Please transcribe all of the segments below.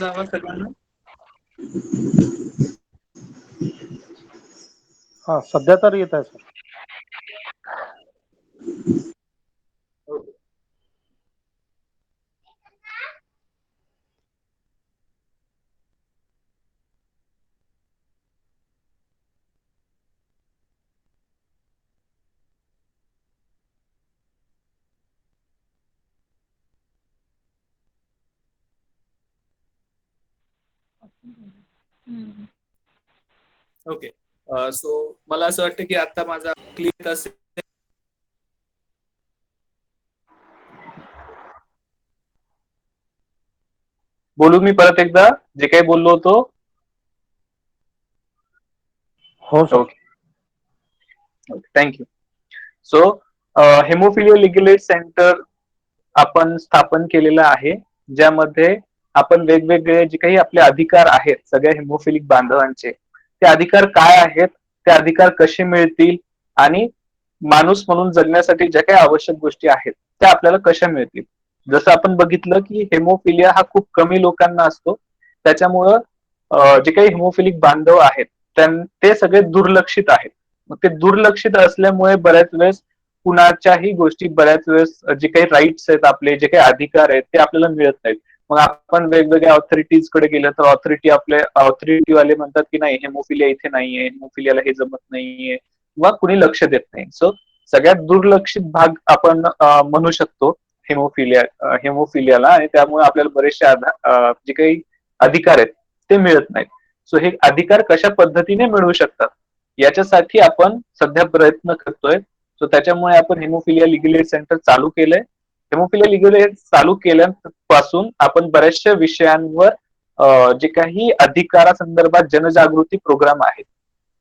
जावा सर्वांना. हा सध्या तर येत आहे सर. ओके. सो मला असं वाटतं की आता माझा क्लिक असेल. बोलू मी परत एकदा जे काही बोललो होतो. हो sir. Okay. Thank you. So haemophilia legal aid centre आपण स्थापन केलेलं आहे, ज्यामध्ये आपण वेगवेगळे जे काही आपले अधिकार आहेत सगळ्या हेमोफिलिक बांधवांचे, ते अधिकार काय आहेत, ते अधिकार कसे मिळतील आणि माणूस म्हणून जगण्यासाठी ज्या काही आवश्यक गोष्टी आहेत त्या आपल्याला कशा मिळतील. जसं आपण बघितलं की हेमोफिलिया हा खूप कमी लोकांना असतो, त्याच्यामुळं जे काही हेमोफिलिक बांधव आहेत ते सगळे दुर्लक्षित आहेत. मग ते दुर्लक्षित असल्यामुळे बऱ्याच वेळेस कुणाच्याही गोष्टी बऱ्याच वेळेस जे काही राईट्स आहेत आपले, जे काही अधिकार आहेत ते आपल्याला मिळत नाहीत. मग आपण वेगवेगळ्या ऑथॉरिटीज कडे गेलं तर ऑथॉरिटी वाले म्हणतात की नाही, हेमोफिलिया इथे नाहीये, हेमोफिलियाला हे जमत नाहीये, किंवा कुणी लक्ष देत नाही. सो सगळ्यात दुर्लक्षित भाग आपण म्हणू शकतो हेमोफिलियाला, आणि त्यामुळे आपल्याला बरेचसे जे काही अधिकार आहेत ते मिळत नाहीत. सो हे अधिकार कशा पद्धतीने मिळू शकतात याच्यासाठी आपण सध्या प्रयत्न करतोय. सो त्याच्यामुळे आपण हेमोफिलिया लीगल एड सेंटर चालू केलंय. हेमोफिलिया लीगल एड चालू केल्यापासून आपण बऱ्याचशा विषयांवर जे काही अधिकारासंदर्भात जनजागृती प्रोग्राम आहेत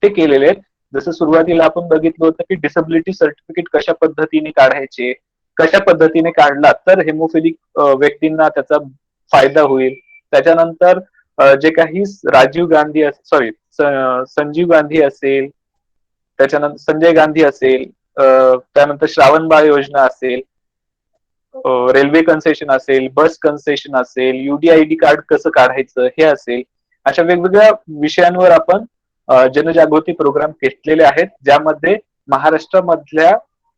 ते केलेले आहेत. जसं सुरुवातीला आपण बघितलं होतं की डिसेबिलिटी सर्टिफिकेट कशा पद्धतीने काढायचे, कशा पद्धतीने काढला तर हेमोफिलिक व्यक्तींना त्याचा फायदा होईल. त्याच्यानंतर जे काही संजीव गांधी असेल, त्याच्यानंतर संजय गांधी असेल, त्यानंतर श्रावणबाळ योजना असेल, रेल्वे कन्सेशन असेल, बस कन्सेशन असेल, युडीआयडी कार्ड कसं काढायचं हे असेल, अशा वेगवेगळ्या विषयांवर आपण जनजागृती प्रोग्राम घेतलेले आहेत, ज्यामध्ये महाराष्ट्रामधल्या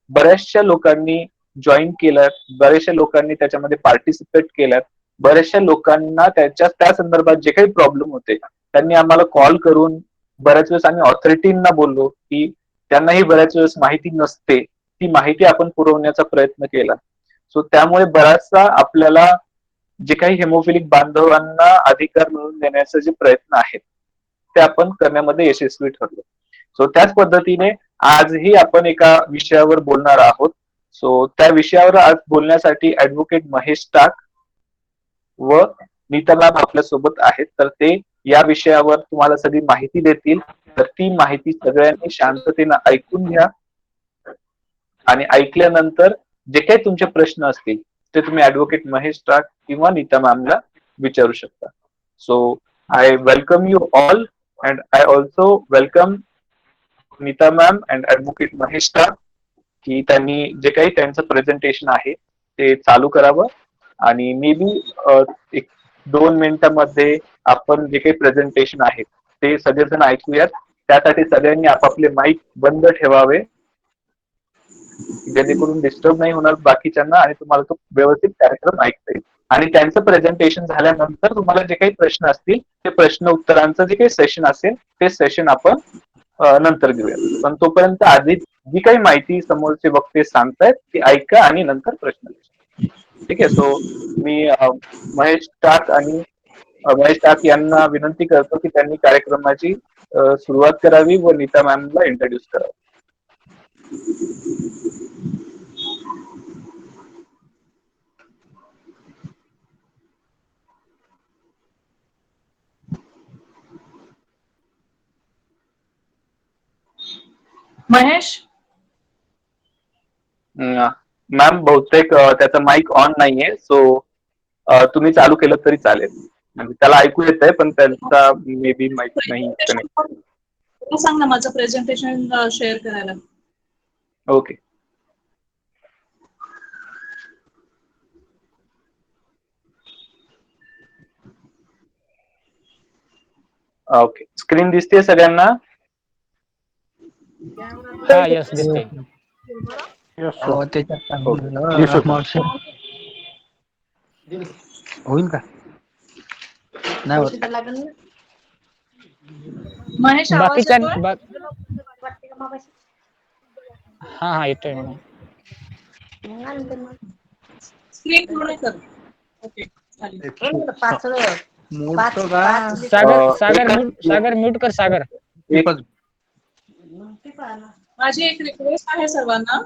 बऱ्याचशा लोकांनी जॉईन केलं, बऱ्याचशा लोकांनी त्याच्यामध्ये पार्टिसिपेट केल्यात. बऱ्याचशा लोकांना त्या संदर्भात जे काही प्रॉब्लेम होते त्यांनी आम्हाला कॉल करून, बऱ्याच वेळेस आम्ही ऑथॉरिटींना बोललो की त्यांनाही बऱ्याच वेळेस माहिती नसते, ती माहिती आपण पुरवण्याचा प्रयत्न केला. सो त्यामुळे बराचसा आपल्याला जे काही हेमोफिलिक बांधवांना अधिकार मिळवून देण्याचे जे प्रयत्न आहेत ते आपण करण्यामध्ये यशस्वी ठरलो. सो त्याच पद्धतीने आजही आपण एका विषयावर बोलणार आहोत. सो त्या विषयावर आज बोलण्यासाठी ऍडव्होकेट महेश टाक व नीता मॅम आपल्या सोबत आहेत, तर ते या विषयावर तुम्हाला सगळी माहिती देतील. तर ती माहिती सगळ्यांनी शांततेनं ऐकून घ्या, आणि ऐकल्यानंतर जे काही तुमचे प्रश्न असतील ते तुम्ही ऍडव्होकेट महेश टाक किंवा नीता मॅमला विचारू शकता. So I welcome you all, and I also welcome Nita ma'am and advocate Mahesh Tak, की त्यांनी जे काही त्यांचं प्रेझेंटेशन आहे ते चालू करावं. आणि मे बी 1-2 मिनिटांमध्ये आपण जे काही प्रेझेंटेशन आहे ते सगळेजण ऐकूयात. त्यासाठी सगळ्यांनी आपापले माईक बंद ठेवावे, जेणेकरून डिस्टर्ब नाही होणार बाकीच्यांना आणि तुम्हाला तो व्यवस्थित कार्यक्रम ऐकता येईल. आणि त्यांचं प्रेझेंटेशन झाल्यानंतर तुम्हाला जे काही प्रश्न असतील ते प्रश्न उत्तरांचं जे काही सेशन असेल ते सेशन आपण नंतर घेऊया. पण तोपर्यंत आधी जी काही माहिती समोरचे वक्ते सांगतायत ती ऐका आणि नंतर प्रश्न विचारा. ठीक आहे. सो मी महेश टाक यांना विनंती करतो की त्यांनी कार्यक्रमाची सुरुवात करावी व नीता मॅमला इंट्रोड्यूस करावं. महेश, मॅम बहुतेक त्याचा माईक ऑन नाहीये, सो तुम्ही चालू केलं तरी चालेल. म्हणजे त्याला ऐकू येत आहे पण त्यांचा मे बी माईक नाही कनेक्ट. सांग ना माझं प्रेझेंटेशन शेअर करायला. ओके. ओके, स्क्रीन दिसते सगळ्यांना? हा यस दिसते. Yes, sir. अहो त्याच्यात काय ओके. दिसत. मावशी होईल का? नाही होत. महेश आवाज बाकीच्या येतोय? हा येतोय मॅडम. स्क्रीन पूर्ण कर. ओके चालेल. सागर म्यूट कर सागर. एक- माझी एक रिक्वेस्ट आहे सर्वांना,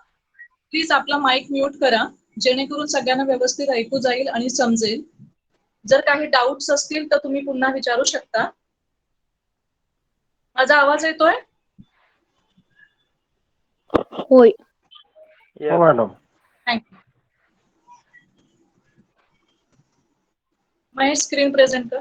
प्लीज आपला माईक म्यूट करा, जेणेकरून सगळ्यांना व्यवस्थित ऐकू जाईल आणि समजेल. जर काही डाऊट्स असतील तर तुम्ही पुन्हा विचारू शकता. माझा आवाज येतोय? होय. हो madam. Thank you. Mahesh screen present कर.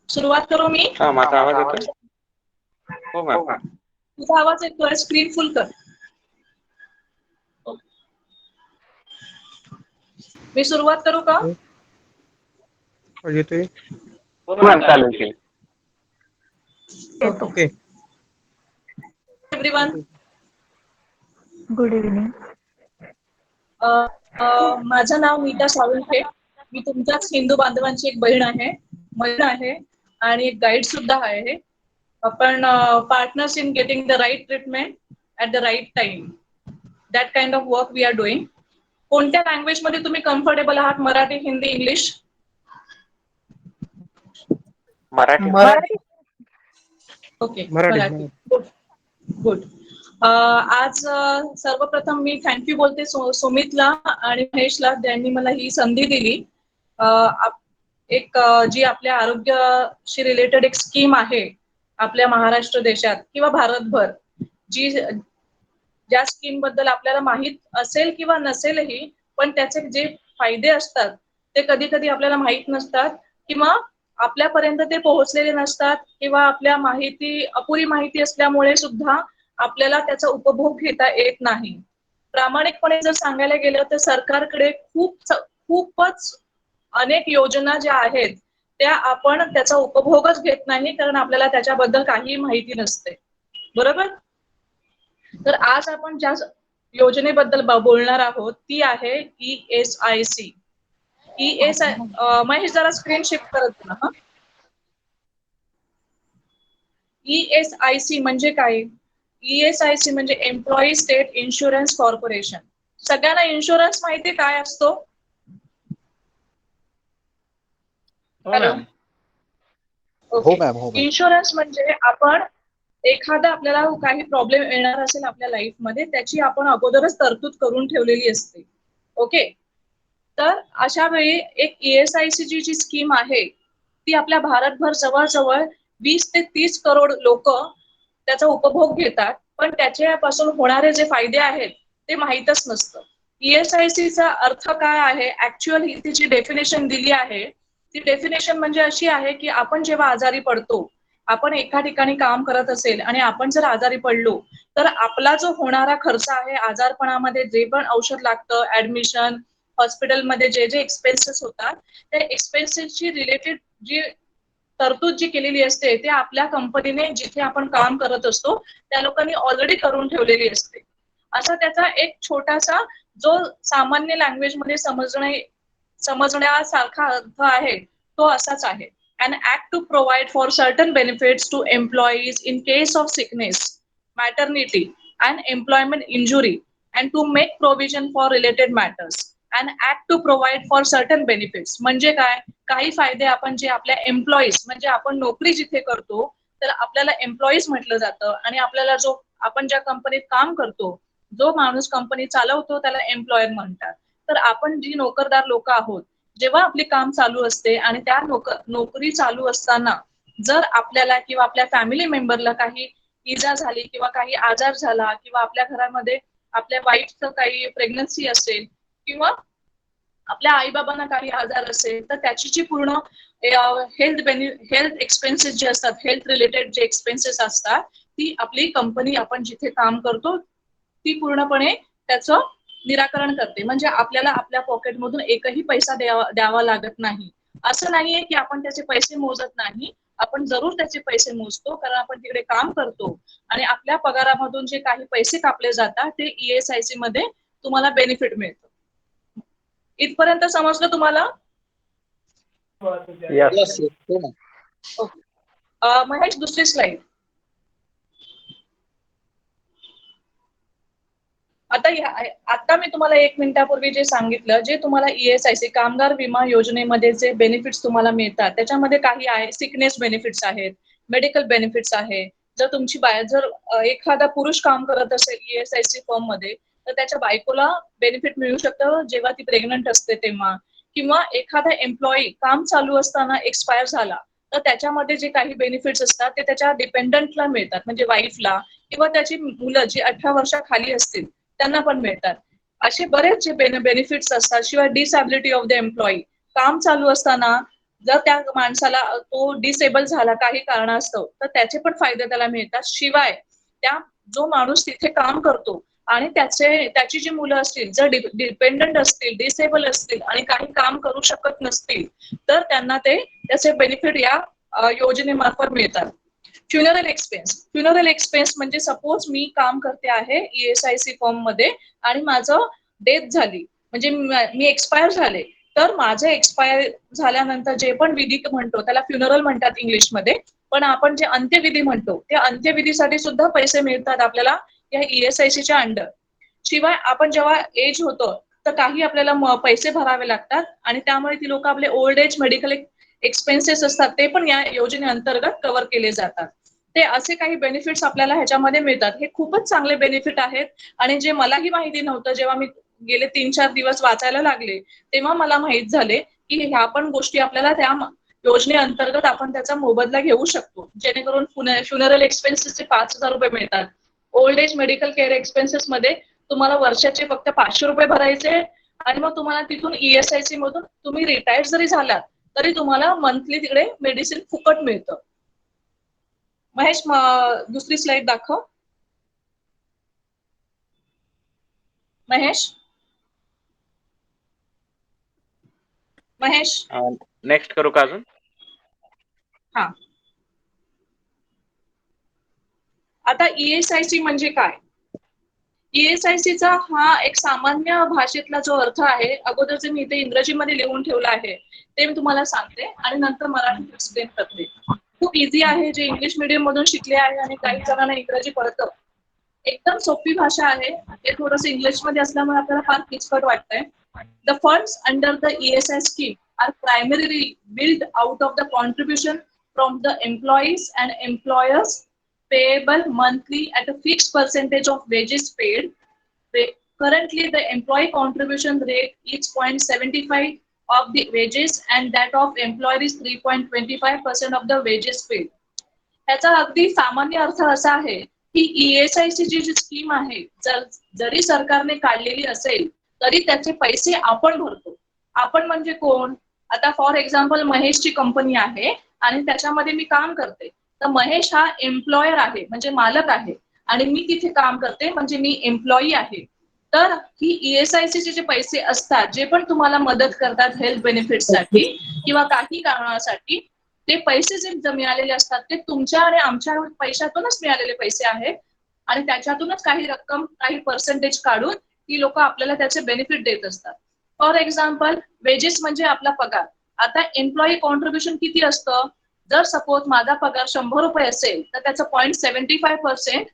सुरुवात करू मी? हा, माझा आवाज येतोय? हो मॅम. तुझा आवाज येतोय, स्क्रीन फुल कर. मी सुरुवात करू का? येतोय. हो मॅम, चालेल. ओके. Everyone, good evening. माझं नाव नीता साळुंखे. मी तुमच्याच हिंदू बांधवांची एक बहीण आहे, मैत्रीण आहे आणि एक गाईड सुद्धा आहे. आपण partners in getting the right treatment at the right time, that kind of work we are doing. कोणत्या लँग्वेज मध्ये तुम्ही कम्फर्टेबल आहात? Marathi, Hindi, English? Marathi. Okay, Marathi. Good. आज सर्वप्रथम मी थँक्यू बोलते सुमितला आणि महेशला, ज्यांनी मला ही संधी दिली. जी आपल्या आरोग्याशी रिलेटेड एक स्कीम आहे आपल्या महाराष्ट्र देशात किंवा भारतभर, ज्या स्कीम बद्दल आपल्याला माहित असेल किंवा नसेलही, पण त्याचे जे फायदे असतात ते कधी कधी आपल्याला माहित नसतात किंवा आपल्यापर्यंत ते पोहोचलेले नसतात, किंवा आपल्या अपुरी माहिती असल्यामुळे सुद्धा आपल्याला त्याचा उपभोग घेता येत नाही. प्रामाणिकपणे जर सांगायला गेलं तर सरकारकडे खूपच अनेक योजना ज्या आहेत त्या आपण त्याचा उपभोगच घेत नाही, कारण आपल्याला त्याच्याबद्दल काहीही माहिती नसते. बरोबर? तर आज आपण ज्या योजनेबद्दल बोलणार आहोत ती आहे ESIC. महेश जरा स्क्रीन शिफ्ट करत ना. ESIC म्हणजे काय? ESIC म्हणजे एम्प्लॉई स्टेट इन्शुरन्स कॉर्पोरेशन. सगळ्यांना इन्शुरन्स माहिती काय असतो? हॅलो. ओके. इन्शुरन्स म्हणजे आपण एखादा आपल्याला काही प्रॉब्लेम येणार असेल आपल्या लाईफमध्ये, त्याची आपण अगोदरच तरतूद करून ठेवलेली असते. ओके. तर अशा वेळी एक ESIC जी स्कीम आहे ती आपल्या भारतभर जवळजवळ 20 ते 30 करोड लोक त्याचा उपभोग घेतात, पण त्याच्यापासून होणारे जे फायदे आहेत ते माहीतच नसतं. ESIC चा अर्थ काय आहे? ऍक्च्युअली तिची डेफिनेशन दिली आहे. ती डेफिनेशन म्हणजे अशी आहे की आपण जेव्हा आजारी पडतो, आपण एका ठिकाणी काम करत असेल आणि आपण जर आजारी पडलो तर आपला जो होणारा खर्च आहे आजारपणामध्ये, जे पण औषध लागतं, ऍडमिशन, हॉस्पिटलमध्ये जे जे एक्सपेन्सेस होतात, त्या एक्सपेन्सेसची रिलेटेड जी तरतूद जी केलेली असते ते आपल्या कंपनीने, जिथे आपण काम करत असतो त्या लोकांनी ऑलरेडी करून ठेवलेली असते. असा त्याचा एक छोटासा, जो सामान्य लँग्वेज मध्ये समजण्यासारखा अर्थ आहे तो असाच आहे. An act to provide for certain benefits to employees in case of sickness, maternity and employment injury, and to make provision for related matters. An act to provide for certain benefits म्हणजे काय? काही फायदे आपण जे आपल्या employees, म्हणजे आपण नोकरी जिथे करतो तर आपल्याला एम्प्लॉईज म्हटलं जातं, आणि आपल्याला जो आपण ज्या कंपनीत काम करतो, जो माणूस कंपनी चालवतो त्याला एम्प्लॉयर म्हणतात. तर आपण जी नोकरदार लोक आहोत, जेव्हा आपली काम चालू असते आणि त्या नोकरी चालू असताना जर आपल्याला किंवा आपल्या फॅमिली मेंबरला काही इजा झाली किंवा काही आजार झाला, किंवा आपल्या घरामध्ये आपल्या वाईफचं काही प्रेग्नन्सी असेल किंवा आपल्या आईबाबांना काही आजार असेल, तर त्याची जी पूर्ण हेल्थ एक्सपेन्सेस जे असतात, हेल्थ रिलेटेड जे एक्सपेन्सेस असतात, ती आपली कंपनी, आपण जिथे काम करतो ती पूर्णपणे त्याचं निराकरण करते. म्हणजे आपल्याला आपल्या पॉकेटमधून एकही पैसा द्यावा लागत नाही. असं नाहीये की आपण त्याचे पैसे मोजत नाही, आपण जरूर त्याचे पैसे मोजतो, कारण आपण तिकडे काम करतो आणि आपल्या पगारामधून जे काही पैसे कापले जातात ते ESIC मध्ये तुम्हाला बेनिफिट मिळतं. इथपर्यंत समजलं तुम्हाला? Yes. महेश, दुसरी स्लाइड. आता मी तुम्हाला 1 मिनिटापूर्वी जे सांगितलं, जे तुम्हाला ESIC कामगार विमा योजनेमध्ये जे बेनिफिट्स तुम्हाला मिळतात, त्याच्यामध्ये काही आहे सिकनेस बेनिफिट्स आहेत, मेडिकल बेनिफिट्स आहे. जर तुमची जर एखादा पुरुष काम करत असेल ESIC फर्म मध्ये, तर त्याच्या बायकोला बेनिफिट मिळू शकतं जेव्हा ती प्रेग्नंट असते तेव्हा, किंवा एखादा एम्प्लॉई काम चालू असताना एक्सपायर झाला तर त्याच्यामध्ये जे काही बेनिफिट्स असतात ते त्याच्या डिपेंडंटला मिळतात, म्हणजे वाईफला किंवा त्याची मुलं जी 18 वर्षाखाली असतील त्यांना पण मिळतात. असे बरेच जे बेनिफिट्स असतात. शिवाय डिसॅबिलिटी ऑफ द एम्प्लॉई, काम चालू असताना जर त्या माणसाला तो डिसेबल झाला काही कारणास्तव तर त्याचे पण फायदे त्याला मिळतात. शिवाय जो माणूस तिथे काम करतो आणि त्याची जी मुलं असतील, जर डिपेंडंट असतील, डिसेबल असतील आणि काही काम करू शकत नसतील तर त्यांना त्याचे बेनिफिट या योजनेमार्फत मिळतात. फ्युनरल एक्सपेन्स म्हणजे सपोज मी काम करते आहे ESIC फर्म मध्ये आणि माझं डेथ झाली, म्हणजे मी एक्सपायर झाले, तर माझं एक्सपायर झाल्यानंतर जे पण विधी म्हणतो त्याला फ्युनरल म्हणतात इंग्लिशमध्ये, पण आपण जे अंत्यविधी म्हणतो त्या अंत्यविधीसाठी सुद्धा पैसे मिळतात आपल्याला या ESICच्या अंडर. शिवाय आपण जेव्हा एज होतो तर काही आपल्याला पैसे भरावे लागतात आणि त्यामुळे ती लोक आपले ओल्ड एज मेडिकल एक्सपेन्सेस असतात ते पण या योजनेअंतर्गत कव्हर केले जातात. ते असे काही बेनिफिट्स आपल्याला ह्याच्यामध्ये मिळतात. हे खूपच चांगले बेनिफिट आहेत आणि जे मलाही माहिती नव्हतं, जेव्हा मी गेले 3-4 दिवस वाचायला लागले तेव्हा मला माहित झाले की ह्या पण गोष्टी आपल्याला त्या योजनेअंतर्गत आपण त्याचा मोबदला घेऊ शकतो, जेणेकरून फ्युनरल एक्सपेन्सेसचे 5,000 रुपये मिळतात. Old age medical care expenses मध्ये तुम्हाला वर्षाचे फक्त 500 रुपये भरायचे आणि मग तुम्हाला तिथून ESIC मधून तुम्ही रिटायर्ड जरी झालात तरी तुम्हाला मंथली तिकडे मेडिसिन फुकट मिळतं. महेश, दुसरी स्लाइड दाखव. महेश नेक्स्ट करू का अजून? हा. आता ESIC म्हणजे काय? ESICचा हा एक सामान्य भाषेतला जो अर्थ आहे, अगोदरचे मी इथे इंग्रजीमध्ये लिहून ठेवला आहे ते मी तुम्हाला सांगते आणि नंतर मराठीत एक्सप्लेन करते. खूप इझी आहे. जे इंग्लिश मीडियम मधून शिकले आहे आणि काही जणांना इंग्रजी कळतं, एकदम सोपी भाषा आहे. हे थोडंसं इंग्लिशमध्ये असल्यामुळे आपल्याला फार किचकट वाटतंय. The funds under the ESI scheme are primarily built out of the contribution from the employees and employers payable monthly at a fixed percentage of wages paid. Currently, the employee contribution rate is 0.75 of the wages and that of employer is 3.25% of the wages paid. ह्याचा अगदी सामान्य अर्थ असा आहे की ESIC ची जी scheme आहे, जरी सरकारने काढलेली असेल तरी त्याचे पैसे आपण भरतो. आपण म्हणजे कोण? आता फॉर एक्झाम्पल महेशची कंपनी आहे आणि त्याच्यामध्ये मी काम करते, तर महेश हा एम्प्लॉयर आहे, म्हणजे मालक आहे आणि मी तिथे काम करते म्हणजे मी एम्प्लॉई आहे. तर ही ESIC चे जे पैसे असतात, जे पण तुम्हाला मदत करतात हेल्थ बेनिफिटसाठी किंवा काही कारणासाठी, ते पैसे जे मिळालेले असतात ते तुमच्या आणि आमच्या पैशातूनच मिळालेले पैसे आहेत आणि त्याच्यातूनच काही रक्कम, काही पर्सेंटेज काढून ती लोक आपल्याला त्याचे बेनिफिट देत असतात. फॉर एक्झाम्पल वेजेस म्हणजे आपला पगार. आता एम्प्लॉई कॉन्ट्रीब्युशन किती असतं? जर सपोज माझा पगार 100 रुपये असेल तर त्याचं 0.75%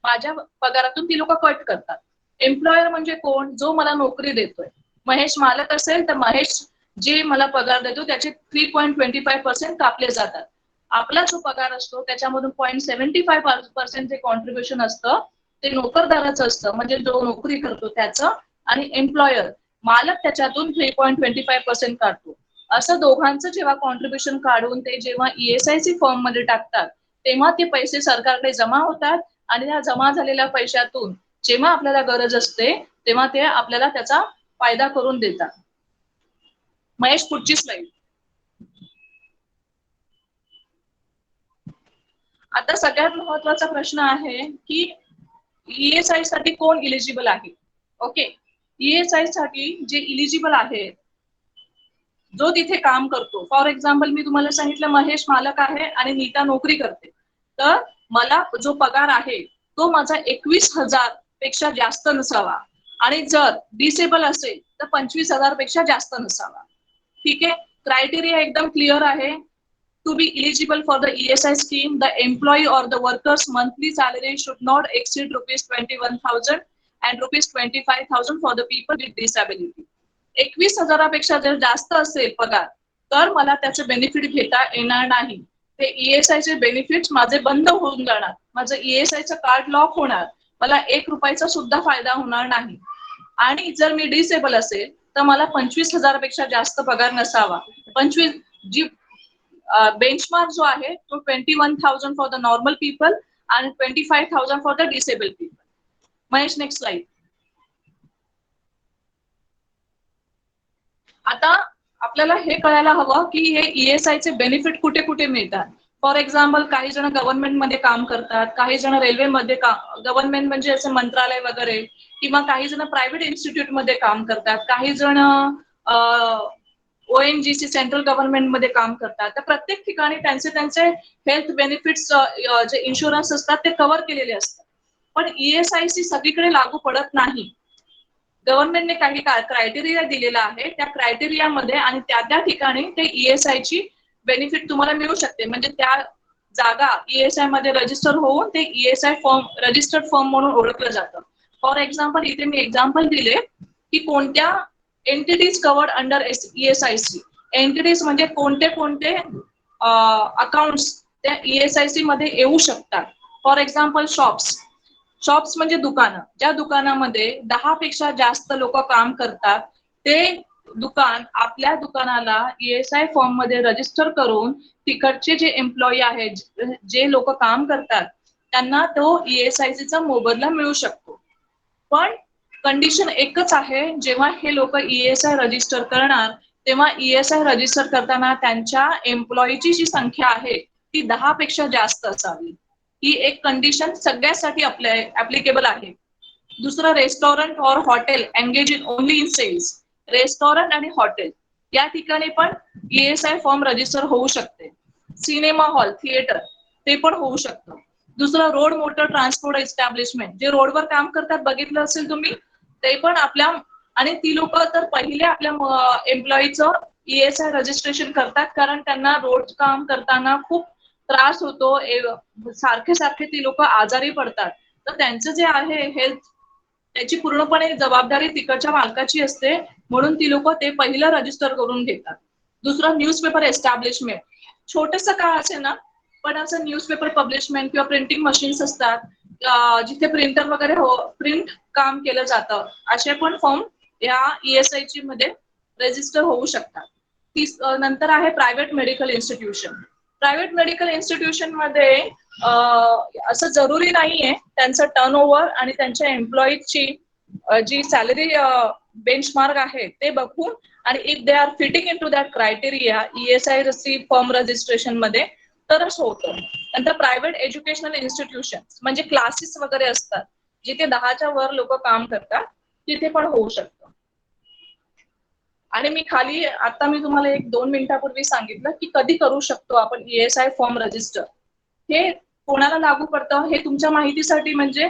माझ्या पगारातून ती लोक कट करतात. एम्प्लॉयर म्हणजे कोण? जो मला नोकरी देतोय. महेश मालक असेल तर महेश जे मला पगार देतो त्याचे 3.25% कापले जातात. आपला जो पगार असतो त्याच्यामधून 0.75% जे कॉन्ट्रीब्युशन असतं ते नोकरदाराचं असतं, म्हणजे जो नोकरी करतो त्याचं, आणि एम्प्लॉयर मालक त्याच्यातून 3.25% काढतो. असं दोघांचं जेव्हा कॉन्ट्रीब्युशन काढून ते जेव्हा ESIC फॉर्म मध्ये टाकतात तेव्हा ते पैसे सरकारकडे जमा होतात आणि या जमा झालेल्या पैशातून जेव्हा आपल्याला गरज असते तेव्हा ते आपल्याला त्याचा फायदा करून देतात. महेश, पुढची स्लाइड. आता सगळ्यात महत्वाचा प्रश्न आहे की ESI साठी कोण इलिजिबल आहे? ओके, ESI साठी जे इलिजिबल आहे, जो तिथे काम करतो, फॉर एक्झाम्पल मी तुम्हाला सांगितलं महेश मालक आहे आणि नीता नोकरी करते, तर मला जो पगार आहे तो माझा 21,000 पेक्षा जास्त नसावा आणि जर डिसेबल असेल तर 25,000 पेक्षा जास्त नसावा. ठीक आहे, क्रायटेरिया एकदम क्लिअर आहे. To be eligible for the ESI scheme, the employee or the worker's monthly salary should not exceed ₹21,000 and ₹25,000 for the people with disability. 21,000पेक्षा जर जास्त असेल पगार तर मला त्याचे बेनिफिट घेता येणार नाही. ते ESI चे बेनिफिट्स माझे बंद होऊन जाणार, माझं ESI चं कार्ड लॉक होणार, मला ₹1 सुद्धा फायदा होणार नाही. आणि जर मी डिसेबल असेल तर मला 25,000पेक्षा जास्त पगार नसावा. 25 जी बेंचमार्क जो आहे तो 21,000 फॉर द नॉर्मल पीपल आणि 25,000 for the disable people. Mahesh, next slide. आता आपल्याला हे कळायला हवं की हे ESI चे बेनिफिट कुठे कुठे मिळतात. फॉर एक्झाम्पल काही जण गव्हर्नमेंट मध्ये काम करतात, काही जण रेल्वेमध्ये गव्हर्नमेंट म्हणजे असं मंत्रालय वगैरे, किंवा काही जण प्रायव्हेट इन्स्टिट्यूट मध्ये काम करतात, काही जण ONGC सेंट्रल गव्हर्नमेंट मध्ये काम करतात. तर प्रत्येक ठिकाणी त्यांचे हेल्थ बेनिफिट्स जे इन्शुरन्स असतात ते कव्हर केलेले असतात. पण ESI सगळीकडे लागू पडत नाही. गव्हर्नमेंटने काही क्रायटेरिया दिलेला आहे, त्या क्रायटेरियामध्ये आणि त्या ठिकाणी ते ESI ची बेनिफिट तुम्हाला मिळू शकते. म्हणजे त्या जागा ESI मध्ये रजिस्टर होऊन ते ESI फॉर्म, रजिस्टर्ड फॉर्म म्हणून ओळखलं जातं. फॉर एक्झाम्पल इथे मी एक्झाम्पल दिले की कोणत्या entities covered under ESI. Entities म्हणजे कोणते कोणते अकाउंट्स त्या ESI मध्ये येऊ शकतात. फॉर एक्झाम्पल शॉप्स म्हणजे दुकानं, ज्या दुकानामध्ये 10 पेक्षा जास्त लोक काम करतात ते दुकान आपल्या दुकानाला ESI फॉर्म मध्ये रजिस्टर करून तिकडचे जे एम्प्लॉई आहेत, जे लोक काम करतात, त्यांना तो ESI चा मोबदला मिळू शकतो. पण कंडिशन एकच आहे, जेव्हा हे लोक ESI रजिस्टर करणार तेव्हा ESI रजिस्टर करताना त्यांच्या एम्प्लॉईची जी संख्या आहे ती 10 पेक्षा जास्त असावी. ही एक कंडिशन सगळ्यासाठी ऍप्लिकेबल आहे. दुसरं, रेस्टॉरंट और hotel engage in only in sales. Restaurant आणि हॉटेल या ठिकाणी पण ESI फॉर्म रजिस्टर होऊ शकते. सिनेमा हॉल, थिएटर ते पण होऊ शकतं. दुसरं, रोड मोटर ट्रान्सपोर्ट एस्टॅब्लिशमेंट, जे रोडवर काम करतात बघितलं असेल तुम्ही, ते पण आपल्या, आणि ती लोक तर पहिले आपल्या एम्प्लॉईचं ESI रजिस्ट्रेशन करतात कारण त्यांना रोड काम करताना खूप त्रास होतो, सारखे ती लोक आजारी पडतात. तर त्यांचं जे आहे हेल्थ, त्याची पूर्णपणे जबाबदारी तिकडच्या मालकाची असते, म्हणून ती लोक ते पहिलं रजिस्टर करून घेतात. दुसरं, न्यूजपेपर एस्टॅब्लिशमेंट. छोटस का असेल ना, पण असं न्यूजपेपर पब्लिशमेंट किंवा प्रिंटिंग मशीन्स असतात, जिथे प्रिंटर वगैरे प्रिंट काम केलं जातं, असे पण फॉर्म या ESI मध्ये रजिस्टर होऊ शकतात. नंतर आहे private medical institution. Private medical institution मध्ये असं जरुरी नाहीये त्यांचं टर्नओव्हर आणि त्यांच्या एम्प्लॉईची जी सॅलरी बेंचमार्क आहे ते बघून, आणि if they are fitting in to that criteria ESI form registration मध्ये तरच होतं. नंतर प्रायव्हेट एज्युकेशनल इन्स्टिट्यूशन म्हणजे क्लासेस वगैरे असतात, जिथे 10च्या वर लोक काम करतात, तिथे पण होऊ शकतं. आणि मी खाली आता मी तुम्हाला 1-2 मिनिटापूर्वी सांगितलं की कधी करू शकतो आपण ESI फॉर्म रजिस्टर. हे कोणाला लागू पडतं हे तुमच्या माहितीसाठी, म्हणजे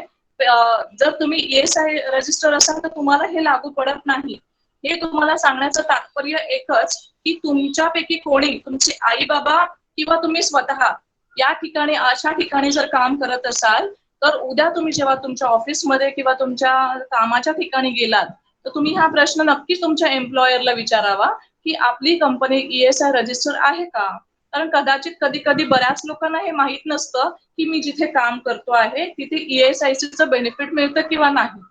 जर तुम्ही ESI रजिस्टर असाल तर तुम्हाला हे लागू पडत नाही. हे तुम्हाला सांगण्याचं तात्पर्य एकच की तुमच्यापैकी कोणी, तुमचे आई बाबा किंवा तुम्ही स्वतः या ठिकाणी अशा ठिकाणी जर काम करत असाल, तर उद्या तुम्ही जेव्हा तुमच्या ऑफिसमध्ये किंवा तुमच्या कामाच्या ठिकाणी गेलात तर तुम्ही हा प्रश्न नक्कीच तुमच्या एम्प्लॉयरला विचारावा की आपली कंपनी ESI रजिस्टर आहे का. कारण कदाचित कधी कधी बऱ्याच लोकांना हे माहित नसतं की मी जिथे काम करतो आहे तिथे ESI बेनिफिट मिळतं किंवा नाही.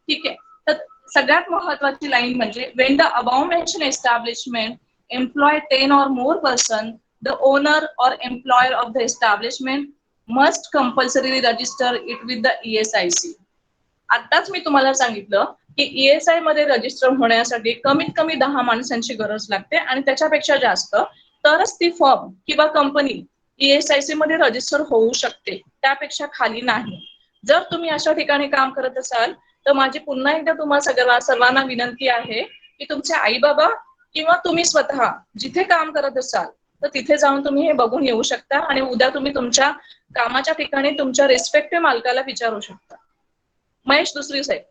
ठीक आहे, तर सगळ्यात महत्वाची लाईन म्हणजे when the above mentioned establishment employ 10 or more person, the owner or employer of the establishment must compulsorily register it with the ESIC. आताच मी तुम्हाला सांगितलं की ESI मध्ये रजिस्टर होण्यासाठी कमीत कमी 10 माणसांची गरज लागते आणि त्याच्यापेक्षा जास्त तरच ती फर्म किंवा कंपनी ESIC मध्ये रजिस्टर होऊ शकते, त्यापेक्षा खाली नाही. जर तुम्ही अशा ठिकाणी काम करत असाल तर माझी पुन्हा एकदा तुम्हाला सर्वांना विनंती आहे की तुमचे आई बाबा किंवा तुम्ही स्वतः जिथे काम करत असाल तर तिथे जाऊन तुम्ही हे बघून येऊ शकता आणि उद्या तुम्ही तुमच्या कामाच्या ठिकाणी तुमच्या रिस्पेक्टिव्ह मालकाला विचारू शकता. महेश, दुसरी साईड.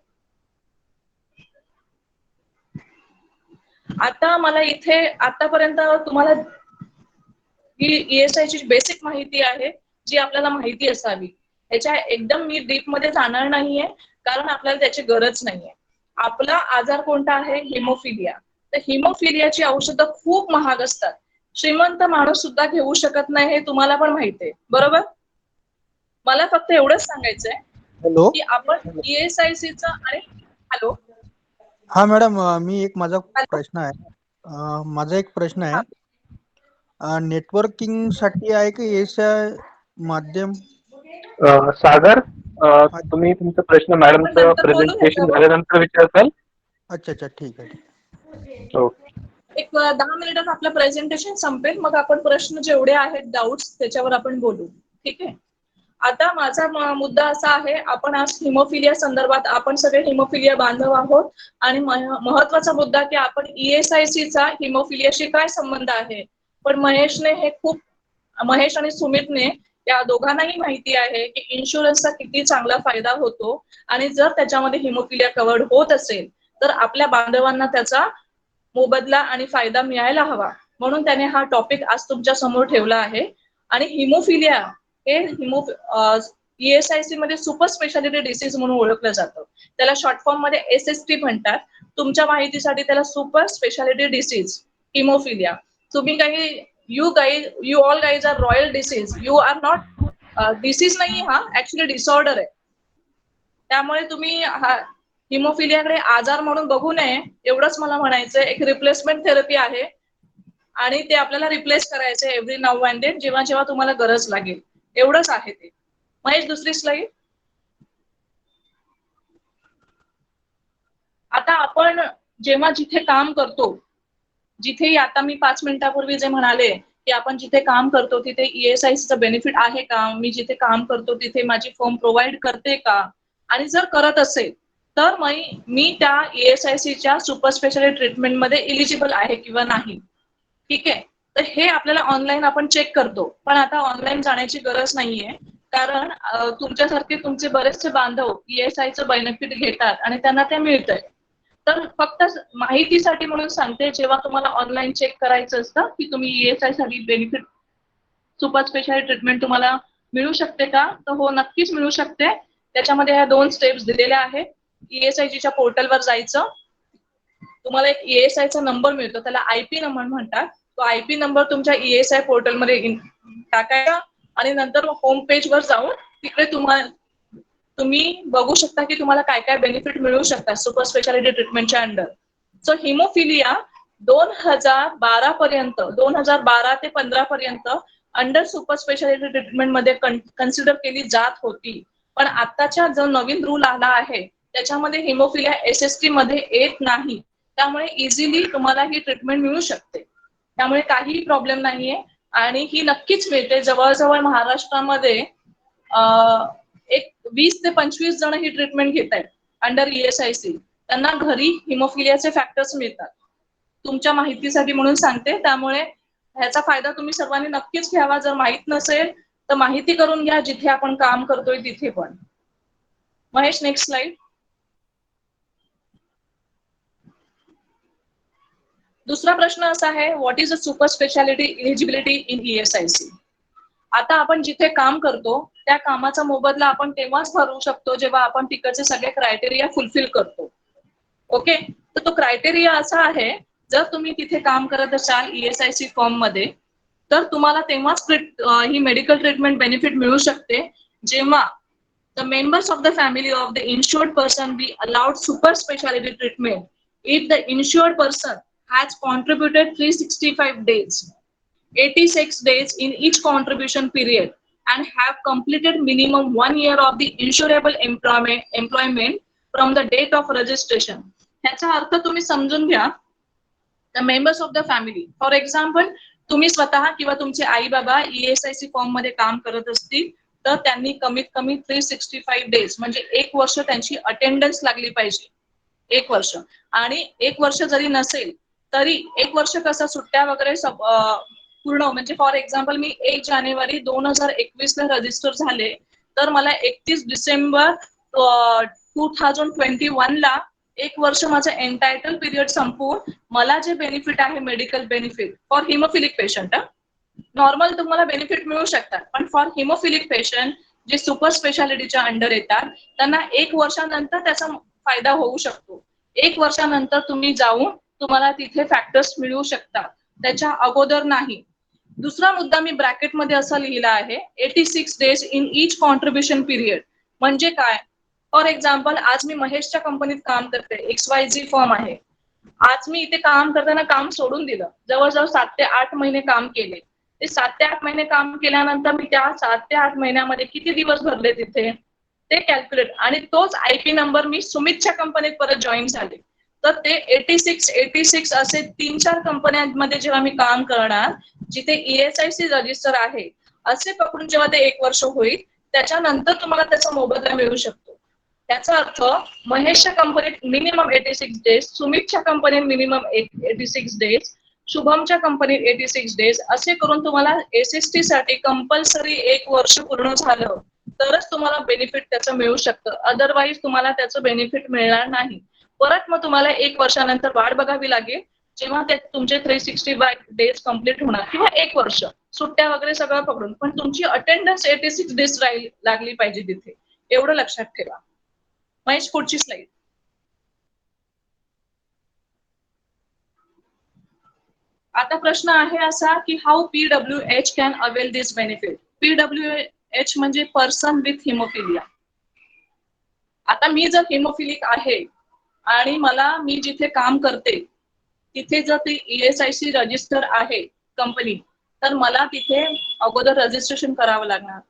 आता मला इथे आतापर्यंत तुम्हाला ही ESI ची बेसिक माहिती आहे जी आपल्याला माहिती असावी. याच्या एकदम मी डीप मध्ये जाणार नाहीये कारण आपल्याला त्याची गरज नाहीये. आपला आजार कोणता आहे? हिमोफिलिया. तर हिमोफिलियाची औषधं खूप महाग असतात. श्रीमंत माणूस सुद्धा घेऊ शकत नाही हे तुम्हाला पण माहिती आहे, बरोबर? मला फक्त एवढंच सांगायचंय हॅलो. की आपण ESICचा आणि हॅलो. हा मॅडम, माझा एक प्रश्न आहे. नेटवर्किंग साठी आहे की ESI माध्यम? सागर, तुम्ही तुमचा प्रश्न मॅडमचं नंतर बोलू प्रेझेंटेशन ह्याच्यावर. झाल्यानंतर विचारताल. अच्छा, ठीक आहे. ओके. एक 10 मिनिटात आपलं प्रेझेंटेशन संपेल, मग आपण प्रश्न जेवढे आहेत डाऊट्स त्याच्यावर आपण बोलू. ठीक आहे. आता माझा मुद्दा असा आहे, आपण आज हिमोफिलिया संदर्भात आपण सगळे हिमोफिलिया बांधव आहोत आणि महत्वाचा मुद्दा की आपण ESICचा हिमोफिलियाशी काय संबंध आहे. पण महेश आणि सुमितने या दोघांनाही माहिती आहे की इन्शुरन्सचा किती चांगला फायदा होतो आणि जर त्याच्यामध्ये हिमोफिलिया कव्हर्ड होत असेल तर आपल्या बांधवांना त्याचा मोबदला आणि फायदा मिळायला हवा. म्हणून त्याने हा टॉपिक आज तुमच्या समोर ठेवला आहे. आणि हिमोफिलिया हे ESIC मध्ये सुपर स्पेशालिटी डिसीज म्हणून ओळखलं जातं. त्याला शॉर्ट फॉर्म मध्ये SST म्हणतात. तुमच्या माहितीसाठी त्याला सुपर स्पेशालिटी डिसीज हिमोफिलिया. तुम्ही काही you all guys are royal disease. You are not disease नाही हा, ऍक्च्युली डिसऑर्डर आहे. त्यामुळे तुम्ही हिमोफिलियाकडे आजार म्हणून बघू नये एवढंच मला म्हणायचंय. एक रिप्लेसमेंट थेरपी आहे आणि ते आपल्याला रिप्लेस करायचे एव्हरी नाऊ अँड देन जेव्हा जेव्हा तुम्हाला गरज लागेल. एवढंच आहे ते. महेश, दुसरी स्लाईड. आता आपण जेव्हा जिथे काम करतो, जिथे आता मी 5 मिनिटापूर्वी जे म्हणाले की आपण जिथे काम करतो तिथे ESICचं बेनिफिट आहे का, मी जिथे काम करतो तिथे माझी फर्म प्रोव्हाइड करते का, आणि जर करत असेल तर मी त्या ESICच्या सुपर स्पेशालिटी ट्रीटमेंट मध्ये इलिजिबल आहे किंवा नाही. ठीक आहे. तर हे आपल्याला ऑनलाईन आपण चेक करतो. पण आता ऑनलाईन जाण्याची गरज नाहीये कारण तुमच्यासारखे तुमचे बरेचसे बांधव ESIचं बेनिफिट घेतात आणि त्यांना ते मिळतंय. तर फक्त माहितीसाठी म्हणून सांगते, जेव्हा तुम्हाला ऑनलाईन चेक करायचं असतं की तुम्ही ESI साठी बेनिफिट सुपर स्पेशालिटी ट्रीटमेंट तुम्हाला मिळू शकते का, तर हो, नक्कीच मिळू शकते. त्याच्यामध्ये ह्या 2 स्टेप्स दिलेल्या आहेत. ESICच्या पोर्टलवर जायचं, तुम्हाला एक ESIचा नंबर मिळतो, त्याला IP नंबर म्हणतात. तो IP नंबर तुमच्या ESI पोर्टलमध्ये टाकायचा आणि नंतर होम पेज वर जाऊन तिकडे तुम्ही बघू शकता की तुम्हाला काय काय बेनिफिट मिळू शकतात सुपर स्पेशालिटी ट्रीटमेंटच्या अंडर. सो हिमोफिलिया 2012 पर्यंत, 2012 ते 15 पर्यंत अंडर सुपर स्पेशालिटी ट्रीटमेंट मध्ये कन्सिडर केली जात होती. पण आताच्या जो नवीन रूल आला आहे त्याच्यामध्ये हिमोफिलिया SST मध्ये येत नाही. त्यामुळे इझिली तुम्हाला ही ट्रीटमेंट मिळू शकते. त्यामुळे काहीही प्रॉब्लेम नाहीये आणि ही नक्कीच मिळते. जवळजवळ महाराष्ट्रामध्ये एक 20 ते 25 जण ही ट्रीटमेंट घेत आहेत अंडर ESIC. त्यांना घरी हिमोफिलियाचे फॅक्टर्स मिळतात. तुमच्या माहितीसाठी म्हणून सांगते. त्यामुळे ह्याचा फायदा तुम्ही सर्वांनी नक्कीच घ्यावा. जर माहित नसेल तर माहिती करून घ्या जिथे आपण काम करतोय तिथे पण. Mahesh, next slide. दुसरा प्रश्न असा आहे, what is a super speciality eligibility in ESIC. आता आपण जिथे काम करतो त्या कामाचा मोबदला आपण तेव्हाच ठरवू शकतो जेव्हा आपण तिकडचे सगळे क्रायटेरिया फुलफिल करतो. ओके. तर तो क्रायटेरिया असा आहे, जर तुम्ही तिथे काम करत असाल ESIC फॉर्म मध्ये तर तुम्हाला तेव्हाच ही मेडिकल ट्रीटमेंट बेनिफिट मिळू शकते जेव्हा the members of the family of the insured person be allowed super specialty treatment if the insured person has contributed 365 days, 86 days in each contribution period and have completed minimum 1 year of the insurable employment from the date of registration. ह्याचा अर्थ तुम्ही समजून घ्या. The members of the family, for example, तुम्ही स्वतः किंवा तुमचे आई बाबा ESIC फॉर्म मध्ये काम करत असतील तर त्यांनी कमीत कमी 365 डेज म्हणजे 1 वर्ष त्यांची अटेंडन्स लागली पाहिजे. 1 वर्ष. आणि 1 वर्ष जरी नसेल तरी 1 वर्ष कसं सुट्ट्या वगैरे पूर्ण म्हणजे फॉर एक्झाम्पल मी 1 जानेवारी 2021 ला रजिस्टर झाले तर मला 31 डिसेंबर 2021 ला 1 वर्ष माझं एन्टायटल पिरियड संपवून मला जे बेनिफिट आहे medical benefit for haemophilic patient, normal तुम्हाला बेनिफिट मिळू शकतात पण फॉर हिमोफिलिक पेशंट जे सुपर स्पेशालिटीच्या अंडर येतात त्यांना 1 वर्षानंतर त्याचा फायदा होऊ शकतो. 1 वर्षानंतर तुम्ही जाऊन तुम्हाला तिथे फॅक्टर्स मिळू शकतात, त्याच्या अगोदर नाही. दुसरा मुद्दा मी ब्रॅकेटमध्ये असा लिहिला आहे 86 days in each contribution period. म्हणजे काय? फॉर एक्झाम्पल आज मी महेशच्या कंपनीत काम करते, XYZ फर्म आहे. आज मी इथे काम करताना काम सोडून दिलं, जवळजवळ 7 ते 8 महिने काम केले. ते 7 ते 8 महिने काम केल्यानंतर मी त्या 7 ते 8 महिन्यामध्ये किती दिवस भरले तिथे ते कॅल्क्युलेट, आणि तोच IP नंबर मी सुमितच्या कंपनीत परत जॉईन झाले तर ते 86 असे 3-4 कंपन्यांमध्ये जेव्हा मी काम करणार जिथे ESIC रजिस्टर आहे असे पकडून जेव्हा ते 1 वर्ष होईल त्याच्यानंतर तुम्हाला त्याचा मोबदला मिळू शकतो. त्याचा अर्थ महेशच्या कंपनीत मिनिमम 86 डेज, सुमितच्या कंपनीत मिनिमम 86 डेज, शुभमच्या कंपनीत 86 डेज असे करून तुम्हाला SST साठी कंपल्सरी 1 वर्ष पूर्ण झालं तरच तुम्हाला बेनिफिट त्याचं मिळू शकतं. अदरवाईज तुम्हाला त्याचं बेनिफिट मिळणार नाही. परत मग तुम्हाला 1 वर्षानंतर वाट बघावी लागेल जेव्हा ते तुमचे 365 डेज कम्प्लीट होणार किंवा 1 वर्ष सुट्ट्या वगैरे सगळं पकडून, पण तुमची अटेंडन्स 86 डेज लागली पाहिजे तिथे, एवढं लक्षात ठेवा. महेश पुढची स्लाइड. आता प्रश्न आहे असा की how PWH can avail this benefit. PWH म्हणजे पर्सन विथ हिमोफिलिया. आता मी जर हिमोफिलिक आहे आणि मी जिथे काम करते तिथे जर ते ESIC रजिस्टर आहे कंपनी तर मला तिथे अगोदर रजिस्ट्रेशन करावं लागणार.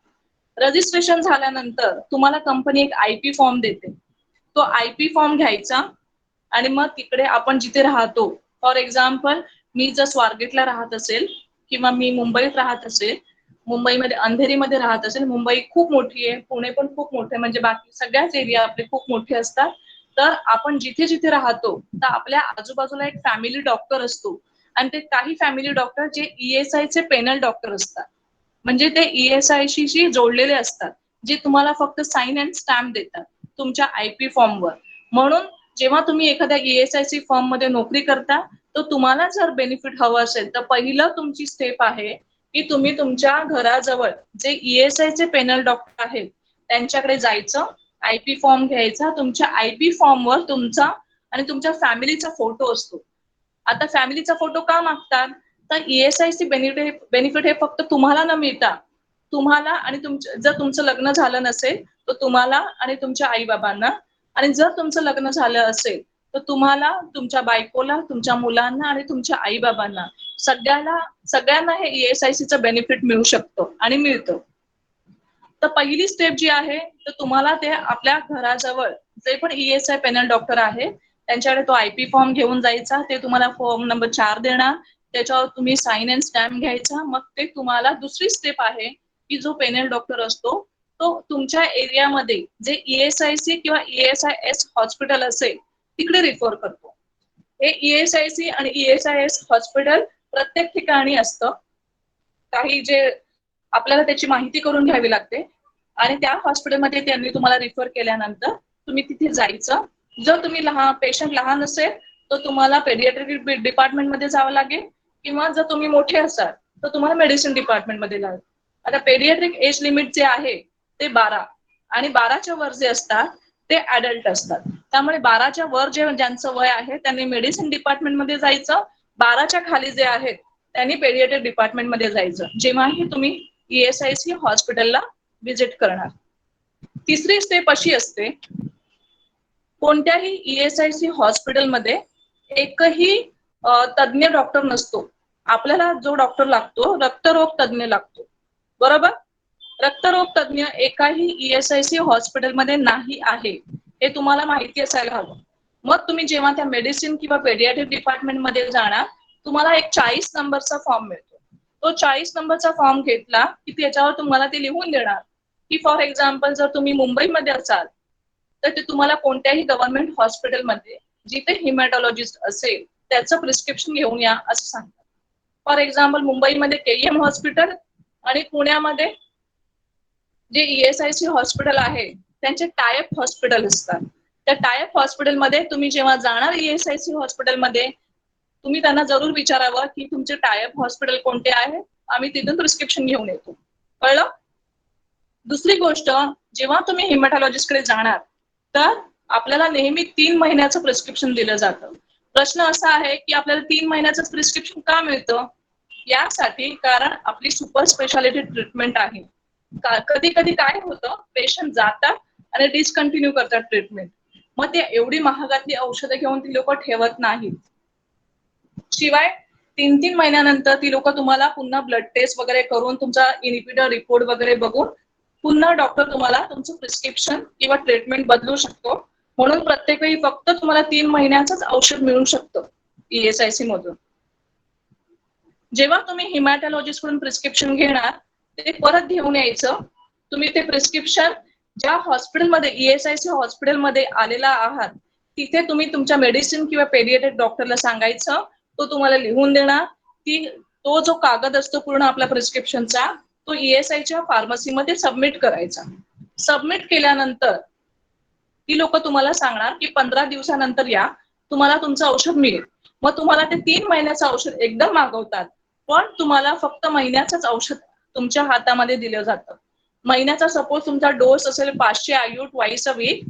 रजिस्ट्रेशन झाल्यानंतर तुम्हाला कंपनी एक IP फॉर्म देते. तो IP फॉर्म घ्यायचा आणि मग तिकडे आपण जिथे राहतो, फॉर एक्झाम्पल मी जर स्वारगेटला राहत असेल किंवा मी मुंबईत राहत असेल, मुंबईमध्ये अंधेरीमध्ये राहत असेल, मुंबई खूप मोठी आहे, पुणे पण खूप मोठे, म्हणजे बाकी सगळ्याच एरिया आपले खूप मोठे असतात. तर आपण जिथे जिथे राहतो तर आपल्या आजूबाजूला एक फॅमिली डॉक्टर असतो आणि ते काही फॅमिली डॉक्टर जे ESI चे पेनल डॉक्टर असतात, म्हणजे ते ESI शी जोडलेले असतात, जे तुम्हाला फक्त साइन अँड स्टॅम्प देतात तुमच्या IP फॉर्मवर. म्हणून जेव्हा तुम्ही एखाद्या ESIC फर्म मध्ये नोकरी करता तर तुम्हाला जर बेनिफिट हवं असेल तर पहिलं तुमची स्टेप आहे की तुम्ही तुमच्या घराजवळ जे ESI चे पेनल डॉक्टर आहेत त्यांच्याकडे जायचं, IP फॉर्म घ्यायचा. तुमच्या IP फॉर्मवर तुमचा आणि तुमच्या फॅमिलीचा फोटो असतो. आता फॅमिलीचा फोटो का मागतात तर ESIC बेनिफिट हे फक्त तुम्हाला न मिळता तुम्हाला आणि जर तुमचं लग्न झालं नसेल तर तुम्हाला आणि तुमच्या आई बाबांना, आणि जर तुमचं लग्न झालं असेल तर तुम्हाला, तुमच्या बायकोला, तुमच्या मुलांना आणि तुमच्या आई बाबांना सगळ्यांना हे ESICचं बेनिफिट मिळू शकतं आणि मिळतं. तर पहिली स्टेप जी आहे तर तुम्हाला ते आपल्या घराजवळ जे पण ESI पेनल डॉक्टर आहे त्यांच्याकडे तो IP फॉर्म घेऊन जायचा. ते तुम्हाला फॉर्म नंबर 4 देणार, त्याच्यावर तुम्ही साइन अँड स्टॅम्प घ्यायचा. मग ते तुम्हाला दुसरी स्टेप आहे की जो पेनल डॉक्टर असतो तो तुमच्या एरियामध्ये जे ESIC किंवा ESIS हॉस्पिटल असेल तिकडे रिफर करतो. हे ESIC आणि ESIS हॉस्पिटल प्रत्येक ठिकाणी असतं. काही जे आपल्याला त्याची माहिती करून घ्यावी लागते आणि त्या हॉस्पिटलमध्ये त्यांनी तुम्हाला रिफर केल्यानंतर तुम्ही तिथे जायचं. जर तुम्ही पेशंट लहान असेल तर तुम्हाला पेडियाट्रिक डिपार्टमेंटमध्ये जावं लागेल, किंवा जर तुम्ही मोठे असाल तर तुम्हाला मेडिसिन डिपार्टमेंटमध्ये जावं. आता पेडियाट्रिक एज लिमिट जे आहे ते 12 आणि 12च्या वर जे असतात ते ऍडल्ट असतात. त्यामुळे 12च्या वर ज्यांचं वय आहे त्यांनी मेडिसिन डिपार्टमेंटमध्ये जायचं. 12च्या खाली जे आहेत त्यांनी पेडियाट्रिक डिपार्टमेंटमध्ये जायचं जेव्हाही तुम्ही ESIC हॉस्पिटलला व्हिजिट करणार. तिसरी स्टेप अशी असते, कोणत्याही ESIC हॉस्पिटलमध्ये एकही तज्ञ डॉक्टर नसतो. आपल्याला जो डॉक्टर लागतो रक्तरोग तज्ञ लागतो, बरोबर. रक्तरोग तज्ञ एकाही ESIC हॉस्पिटलमध्ये नाही आहे, हे तुम्हाला माहिती असायला हवं. मग तुम्ही जेव्हा त्या मेडिसिन किंवा पेडियाट्रिक डिपार्टमेंटमध्ये जाणार तुम्हाला एक 40 नंबरचा फॉर्म मिळतो. तो 40 नंबरचा फॉर्म घेतला की त्याच्यावर तुम्हाला ते लिहून देणार की फॉर एक्झाम्पल जर तुम्ही मुंबईमध्ये असाल तर ते तुम्हाला कोणत्याही गव्हर्नमेंट हॉस्पिटलमध्ये जिथे हिमॅटॉलॉजिस्ट असेल त्याचं प्रिस्क्रिप्शन घेऊन या असं सांगतात. फॉर एक्झाम्पल मुंबईमध्ये केईएम हॉस्पिटल आणि पुण्यामध्ये जे ESIC हॉस्पिटल आहे त्यांचे टायअप हॉस्पिटल असतात. त्या टायअप हॉस्पिटलमध्ये तुम्ही जेव्हा जाणार ESIC हॉस्पिटलमध्ये तुम्ही त्यांना जरूर विचारावं की तुमचे टायअप हॉस्पिटल कोणते आहे, आम्ही तिथून प्रिस्क्रिप्शन घेऊन येतो. कळलं? दुसरी गोष्ट, जेव्हा तुम्ही हिमॅटॉलॉजिस्टकडे जाणार तर आपल्याला नेहमी 3 महिन्याचं प्रिस्क्रिप्शन दिलं जातं. प्रश्न असा आहे की आपल्याला 3 महिन्याचं प्रिस्क्रिप्शन का मिळतं? यासाठी कारण आपली सुपर स्पेशालिटी ट्रीटमेंट आहे. कधी कधी काय होतं, पेशंट जातात आणि डिस्कंटिन्यू करतात ट्रीटमेंट. मग ते एवढी महागातली औषधं घेऊन ती लोक ठेवत नाहीत. शिवाय 3-3 महिन्यानंतर ती लोक तुम्हाला पुन्हा ब्लड टेस्ट वगैरे करून तुमचा इनिपिडर रिपोर्ट वगैरे बघून पुन्हा डॉक्टर तुम्हाला तुमचं प्रिस्क्रिप्शन किंवा ट्रीटमेंट बदलू शकतो. म्हणून प्रत्येक वेळी फक्त तुम्हाला 3 महिन्याचंच औषध मिळू शकतं ESIC मधून. जेव्हा तुम्ही हिमॅटॉलॉजिस्ट कडून प्रिस्क्रिप्शन घेणार ते परत घेऊन यायचं. तुम्ही ते प्रिस्क्रिप्शन ज्या हॉस्पिटलमध्ये ESIC हॉस्पिटलमध्ये आलेला आहात तिथे तुम्ही तुमच्या मेडिसिन किंवा पेडियाट्रिक डॉक्टरला सांगायचं, तो तुम्हाला लिहून देणार. तो जो कागद असतो पूर्ण आपल्या प्रिस्क्रिप्शनचा तो ESIच्या फार्मसीमध्ये सबमिट करायचा. सबमिट केल्यानंतर ती लोक तुम्हाला सांगणार की 15 दिवसानंतर या, तुम्हाला तुमचं औषध मिळेल. मग तुम्हाला ते 3 महिन्याचं औषध एकदम मागवतात, पण तुम्हाला फक्त महिन्याचंच औषध तुमच्या हातामध्ये दिलं जातं. महिन्याचा सपोज तुमचा डोस असेल 500 IU twice a week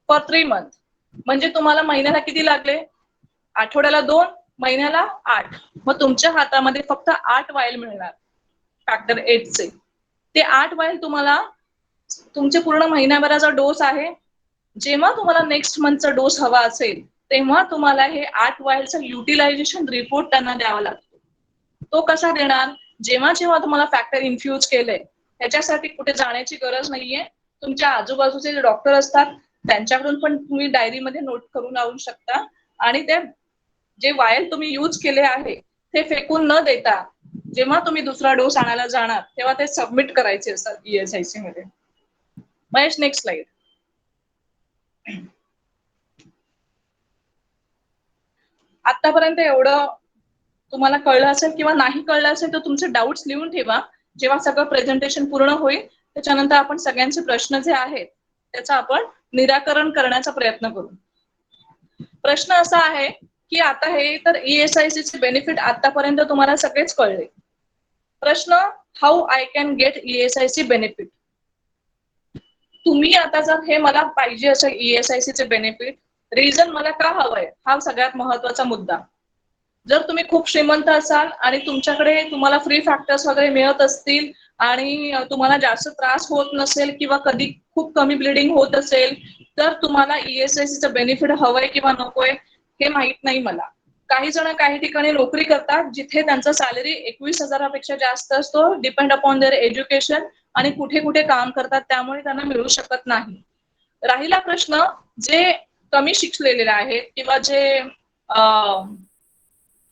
for 3 month. म्हणजे तुम्हाला महिन्याला किती लागले? आठवड्याला 2, महिन्याला 8. मग तुमच्या हातामध्ये फक्त 8 वायल मिळणार फॅक्टर 8चे. ते 8 वायल तुम्हाला तुमचे पूर्ण महिन्याभराचा डोस आहे. जेव्हा तुम्हाला नेक्स्ट मंथचा डोस हवा असेल तेव्हा तुम्हाला हे 8 वायलचा युटिलायझेशन रिपोर्ट त्यांना द्यावा लागतो. तो कसा देणार? जेव्हा जेव्हा तुम्हाला फॅक्टर इन्फ्यूज केलंय त्याच्यासाठी कुठे जाण्याची गरज नाहीये. तुमच्या आजूबाजूचे जे डॉक्टर असतात त्यांच्याकडून पण तुम्ही डायरीमध्ये नोट करून लावू शकता आणि ते जे वायल तुम्ही यूज केले आहे ते फेकून न देता जेव्हा तुम्ही दुसरा डोस आणायला जाणार तेव्हा ते सबमिट करायचे असतात ESIC मध्ये. Mahesh, next slide. आतापर्यंत एवढं तुम्हाला कळलं असेल किंवा नाही कळलं असेल तर तुमचे डाऊट्स लिहून ठेवा. जेव्हा सगळं प्रेझेंटेशन पूर्ण होईल त्याच्यानंतर आपण सगळ्यांचे प्रश्न जे आहेत त्याचं आपण निराकरण करण्याचा प्रयत्न करू. प्रश्न असा आहे की आता हे तर ESICचे बेनिफिट आतापर्यंत तुम्हाला सगळेच कळले. प्रश्न, how I can get ESIC benefit. तुम्ही आता जर हे मला पाहिजे असेल ESICचे बेनिफिट, रिझन मला का हवंय हा सगळ्यात महत्वाचा मुद्दा. जर तुम्ही खूप श्रीमंत असाल आणि तुमच्याकडे तुम्हाला फ्री फॅक्टर्स वगैरे मिळत असतील आणि तुम्हाला जास्त त्रास होत नसेल किंवा कधी खूप कमी ब्लिडिंग होत असेल तर तुम्हाला ESICचं बेनिफिट हवंय किंवा नकोय हे माहित नाही मला. काही जण काही ठिकाणी नोकरी करतात जिथे त्यांचा सॅलरी 21,000पेक्षा जास्त असतो, डिपेंड अपॉन देअर एज्युकेशन, आणि कुठे कुठे काम करतात त्यामुळे त्यांना मिळू शकत नाही. राहिला प्रश्न जे कमी शिकलेले आहेत किंवा जे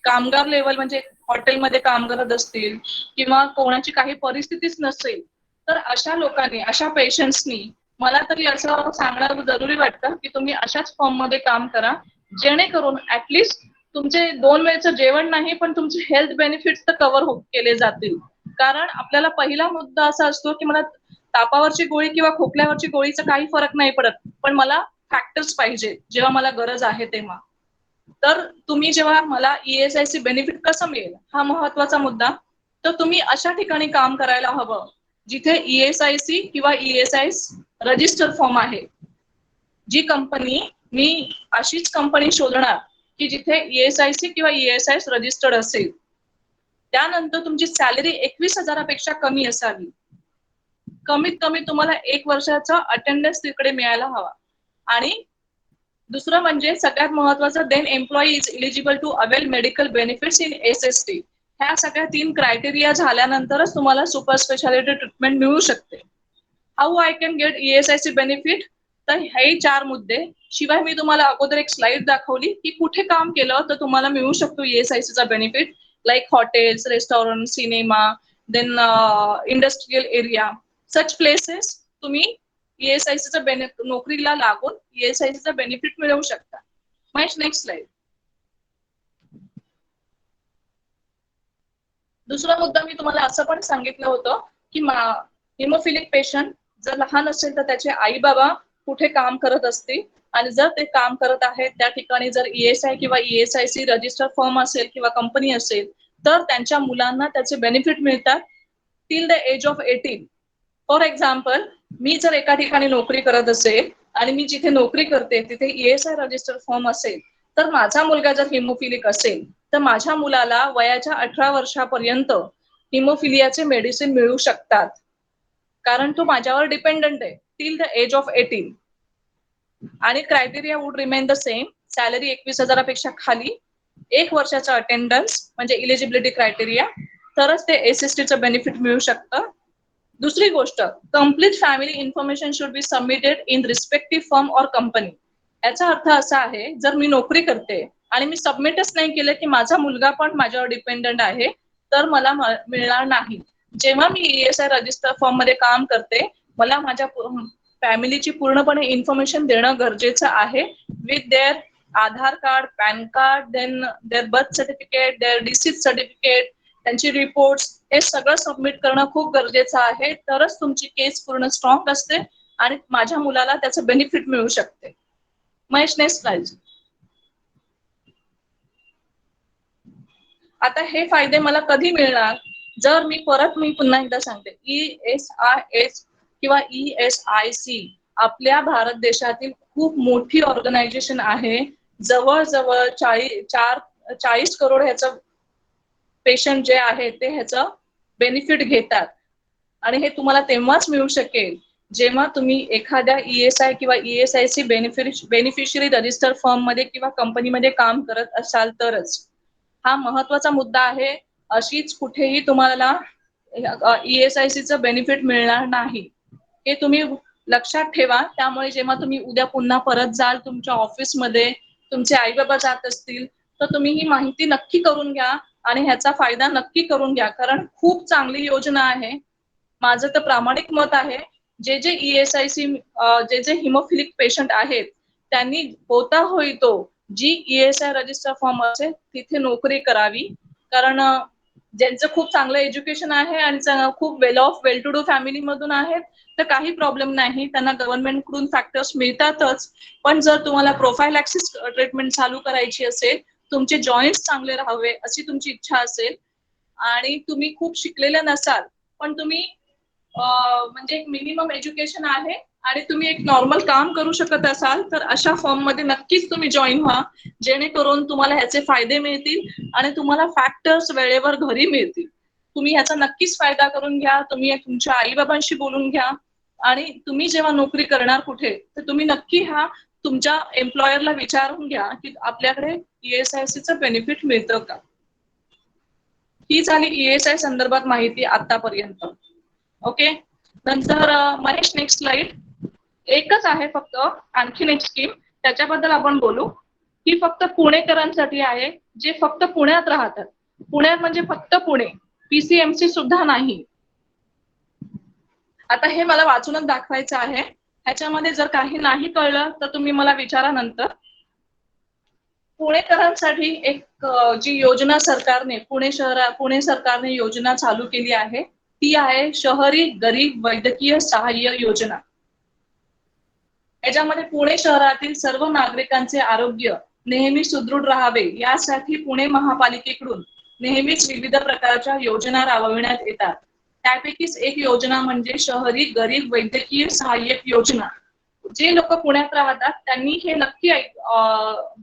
कामगार लेवल म्हणजे हॉटेलमध्ये काम करत असतील किंवा कोणाची काही परिस्थितीच नसेल तर अशा लोकांनी, अशा पेशंट्सनी मला तरी असं सांगणं जरुरी वाटतं की तुम्ही अशाच फॉर्म मध्ये काम करा जेणेकरून ऍटलिस्ट तुमचे 2 वेळचं जेवण नाही पण तुमचे हेल्थ बेनिफिट्स तर कव्हर केले जातील. कारण आपल्याला पहिला मुद्दा असा असतो की मला तापावरची गोळी किंवा खोकल्यावरची गोळीचा काही फरक नाही पडत, पण मला फॅक्टर्स पाहिजे जेव्हा मला गरज आहे तेव्हा. तर तुम्ही जेव्हा मला ESIC बेनिफिट कसं मिळेल हा महत्वाचा मुद्दा. तर तुम्ही अशा ठिकाणी काम करायला हवं जिथे ESIC किंवा ESIS रजिस्टर फॉर्म आहे. जी कंपनी, मी अशीच कंपनी शोधणार की जिथे ESIC किंवा ESIS रजिस्टर्ड असेल. त्यानंतर तुमची सॅलरी 21,000पेक्षा कमी असावी. कमीत कमी तुम्हाला 1 वर्षाचा अटेंडन्स तिकडे मिळायला हवा. आणि दुसरं म्हणजे सगळ्यात महत्वाचं, then employee is eligible to avail medical benefits in SST. ह्या सगळ्या 3 क्रायटेरिया झाल्यानंतरच तुम्हाला सुपर स्पेशालिटी ट्रीटमेंट मिळू शकते. How I can get ESIC benefit. तर हे 4 मुद्दे. शिवाय मी तुम्हाला अगोदर एक स्लाइड दाखवली की कुठे काम केलं तर तुम्हाला मिळू शकतो ESICचा benefit, like hotels, restaurant, cinema, then industrial area. Such places तुम्ही ईएसआयसीचं नोकरीला लागून ईएसआयसीचं बेनिफिट मिळवू शकता. Mahesh, next slide. दुसरा मुद्दा मी तुम्हाला असं पण सांगितलं होतं की हिमोफिलिक पेशंट जर लहान असेल तर त्याचे आई बाबा कुठे काम करत असतील आणि जर ते काम करत आहेत त्या ठिकाणी जर ईएसआय किंवा ईएसआयसी रजिस्टर फर्म असेल किंवा कंपनी असेल तर त्यांच्या मुलांना त्याचे बेनिफिट मिळतात till the age of 18. For example, मी जर एका ठिकाणी नोकरी करत असेल आणि मी जिथे नोकरी करते तिथे ईएसआय रजिस्टर फॉर्म असेल तर माझा मुलगा जर हिमोफिलिक असेल तर माझ्या मुलाला वयाच्या 18 वर्षापर्यंत हिमोफिलियाचे मेडिसिन मिळू शकतात कारण तो माझ्यावर डिपेंडंट आहे टिल द एज ऑफ 18. आणि criteria would remain the same. Salary 21,000पेक्षा खाली, 1 वर्षाचा अटेंडन्स म्हणजे इलिजिबिलिटी क्रायटेरिया, तरच ते एसएसटीचं बेनिफिट मिळू शकतं. दुसरी गोष्ट, complete family information should be submitted in respective firm or company. याचा अर्थ असा आहे, जर मी नोकरी करते आणि मी सबमिटच नाही केलं की माझा मुलगा पण माझ्यावर डिपेंडंट आहे तर मला मिळणार नाही. जेव्हा मी ईएसआय रजिस्टर फॉर्म मध्ये काम करते मला माझ्या फॅमिलीची पूर्णपणे इन्फॉर्मेशन देणं गरजेचं आहे with their Aadhaar card, pan card, then their birth certificate, their disease certificate, त्यांची रिपोर्ट्स, हे सगळं सबमिट करणं खूप गरजेचं आहे. तरच तुमची केस पूर्ण स्ट्रॉंग असते आणि माझ्या मुलाला त्याचं बेनिफिट मिळू शकते. Mahesh, next slide. आता हे फायदे मला कधी मिळणार? जर मी पुन्हा एकदा सांगते, ESIS किंवा ESIC आपल्या भारत देशातील खूप मोठी ऑर्गनायझेशन आहे. जवळजवळ 40 करोड ह्याचं पेशंट जे आहे ते ह्याचं बेनिफिट घेतात आणि हे तुम्हाला तेव्हाच मिळू शकेल जेव्हा तुम्ही एखाद्या ESI किंवा ESIC बेनिफिशरी रजिस्टर फर्म मध्ये किंवा कंपनीमध्ये काम करत असाल तरच. हा महत्वाचा मुद्दा आहे. अशीच कुठेही तुम्हाला ESICचं बेनिफिट मिळणार नाही, हे तुम्ही लक्षात ठेवा. त्यामुळे जेव्हा तुम्ही उद्या पुन्हा परत जाल तुमच्या ऑफिसमध्ये, तुमचे आई बाबा जात असतील तर तुम्ही ही माहिती नक्की करून घ्या आणि ह्याचा फायदा नक्की करून घ्या, कारण खूप चांगली योजना आहे. माझं तर प्रामाणिक मत आहे, जे ESIC जे हिमोफिलिक पेशंट आहेत त्यांनी होता होईतो जी ESI रजिस्टर फॉर्म असेल तिथे नोकरी करावी, कारण ज्यांचं खूप चांगलं एज्युकेशन आहे आणि खूप वेल टू डू फॅमिली मधून आहेत तर काही प्रॉब्लेम नाही, त्यांना गव्हर्नमेंट कडून फॅक्टर्स मिळतातच. पण जर तुम्हाला प्रोफायलॅक्सिस ट्रीटमेंट चालू करायची असेल, तुमचे जॉईंट्स चांगले राहावे अशी तुमची इच्छा असेल आणि तुम्ही खूप शिकलेले नसाल पण तुम्ही म्हणजे मिनिमम एज्युकेशन आहे आणि तुम्ही एक नॉर्मल काम करू शकत असाल तर अशा फॉर्म मध्ये नक्कीच तुम्ही जॉईन व्हा, जेणेकरून तुम्हाला ह्याचे फायदे मिळतील आणि तुम्हाला फॅक्टर्स वेळेवर घरी मिळतील. तुम्ही ह्याचा नक्कीच फायदा करून घ्या. तुम्ही तुमच्या आई बाबांशी बोलून घ्या आणि तुम्ही जेव्हा नोकरी करणार कुठे तर तुम्ही नक्की तुमच्या एम्प्लॉयरला विचारून घ्या की आपल्याकडे ESICचं बेनिफिट मिळतं का. ही झाली ESI संदर्भात माहिती आतापर्यंत. ओके, नंतर महेश, नेक्स्ट स्लाइड. एकच आहे फक्त आणखीन एक स्कीम, त्याच्याबद्दल आपण बोलू. ही फक्त पुणेकरांसाठी आहे जे फक्त पुण्यात राहतात. पुण्यात म्हणजे फक्त पुणे, PCMC सुद्धा नाही. आता हे मला वाचूनच दाखवायचं आहे. ह्याच्यामध्ये जर काही नाही कळलं तर तुम्ही मला विचारा नंतर. पुणेकरांसाठी एक जी योजना सरकारने पुणे सरकारने योजना चालू केली आहे ती आहे शहरी गरीब वैद्यकीय सहाय्य योजना. याच्यामध्ये पुणे शहरातील सर्व नागरिकांचे आरोग्य नेहमी सुदृढ राहावे यासाठी पुणे महापालिकेकडून नेहमीच विविध प्रकारच्या योजना राबविण्यात येतात. त्यापैकीच एक योजना म्हणजे शहरी गरीब वैद्यकीय सहाय्यक योजना. जे लोक पुण्यात राहतात त्यांनी हे नक्की